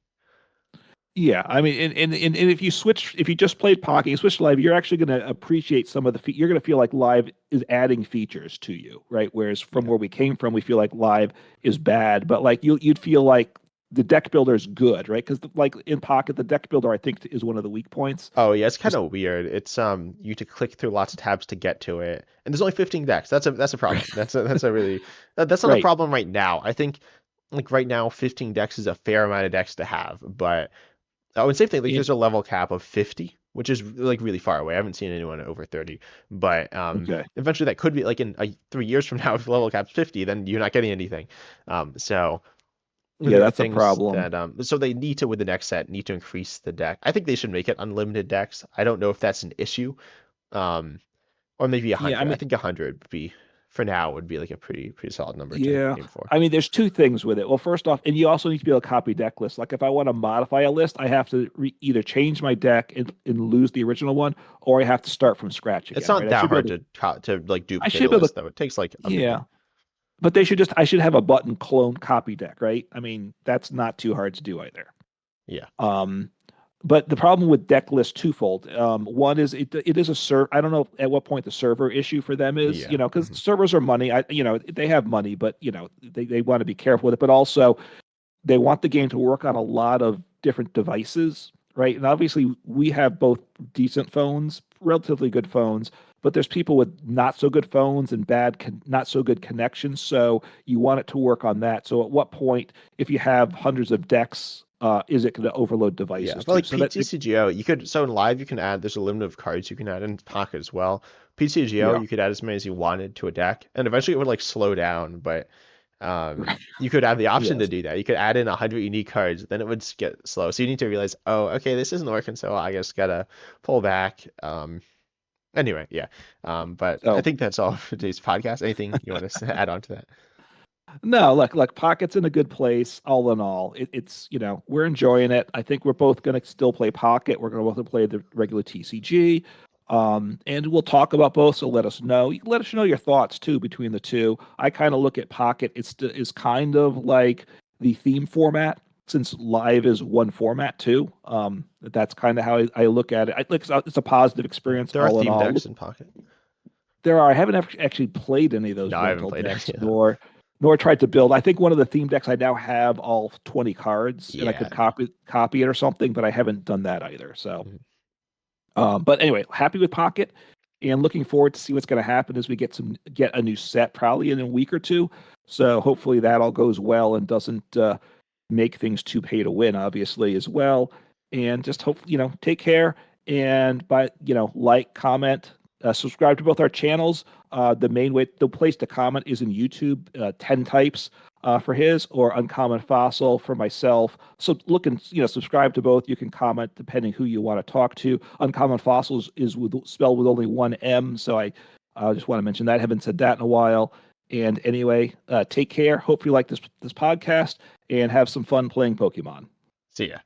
Yeah, I mean, and if you just played Pocket, you switch to live, you're actually going to appreciate some of you're going to feel like live is adding features to you, right? Whereas from Yeah. where we came from, we feel like live is bad, but like you'd feel like the deck builder is good, right? Because like in Pocket, the deck builder I think is one of the weak points. Oh yeah, it's kind Just of weird. It's you have to click through lots of tabs to get to it, and there's only 15 decks. That's a problem. That's a really that's not a right, problem right now. I think like right now 15 decks is a fair amount of decks to have, but oh, and same thing, like and, there's a level cap of 50, which is like really far away. I haven't seen anyone over 30, but okay, eventually that could be like in 3 years from now, if the level cap's 50, then you're not getting anything. So yeah, there are that's a things problem. that so they need to with the next set need to increase the deck. I think they should make it unlimited decks. I don't know if that's an issue, um, or maybe Yeah, I 100. I mean, think 100 would be. for now would be like a pretty solid number to Yeah. aim for. I mean, there's two things with it. Well, first off, and you also need to be able to copy deck lists. Like if I want to modify a list, I have to either change my deck and lose the original one, or I have to start from scratch It's again, not right? that hard to like I duplicate should a be able list to, though. It takes like a minute. yeah. But I should have a button clone copy deck, right? I mean, that's not too hard to do either. Yeah. Um, but the problem with deck list twofold. One is it is a I don't know at what point the server issue for them is, Yeah. because servers are money. They have money, but they want to be careful with it. But also they want the game to work on a lot of different devices, right? And obviously we have both decent phones, relatively good phones, but there's people with not so good phones and not so good connections. So you want it to work on that. So at what point, if you have hundreds of decks, is it going to overload Yeah, devices but too? like So that, PTCGO, you could so in live you can add there's a limit of cards you can add in Pocket as well. PTCGO yeah, you could add as many as you wanted to a deck, and eventually it would like slow down, but you could have the option to yes. do that. You could add in 100 unique cards, then it would get slow. So you need to realize, oh, okay, this isn't working, so I guess gotta pull back. Anyway, yeah. But I So think that's all for today's podcast. Anything you want to add on to that? no, like Pocket's in a good place. All in all, it's we're enjoying it. I think we're both going to still play Pocket. We're going to both play the regular TCG, and we'll talk about both. So let us know. You can let us know your thoughts too between the two. I kind of look at Pocket. Is kind of like the theme format since live is one format too. That's kind of how I look at it. I think it's a positive experience There are all in theme all. decks in Pocket. There are. I haven't actually played any of those No, I haven't rental played it. decks, Yeah. nor tried to build. I think one of the theme decks I now have all 20 cards, and I Yeah, could no. copy it or something, but I haven't done that either. So, Mhm. but anyway, happy with Pocket, and looking forward to see what's going to happen as we get a new set probably in a week or two. So hopefully that all goes well and doesn't make things too pay to win, obviously as well. And just hope take care and like, comment, subscribe to both our channels. The place to comment is in YouTube. 10 types for his or Uncommon Fossil for myself. So look and subscribe to both. You can comment depending who you want to talk to. Uncommon Fossils is spelled with only one M. So I just want to mention that. I haven't said that in a while. And anyway, take care. Hope you like this podcast and have some fun playing Pokemon. See ya.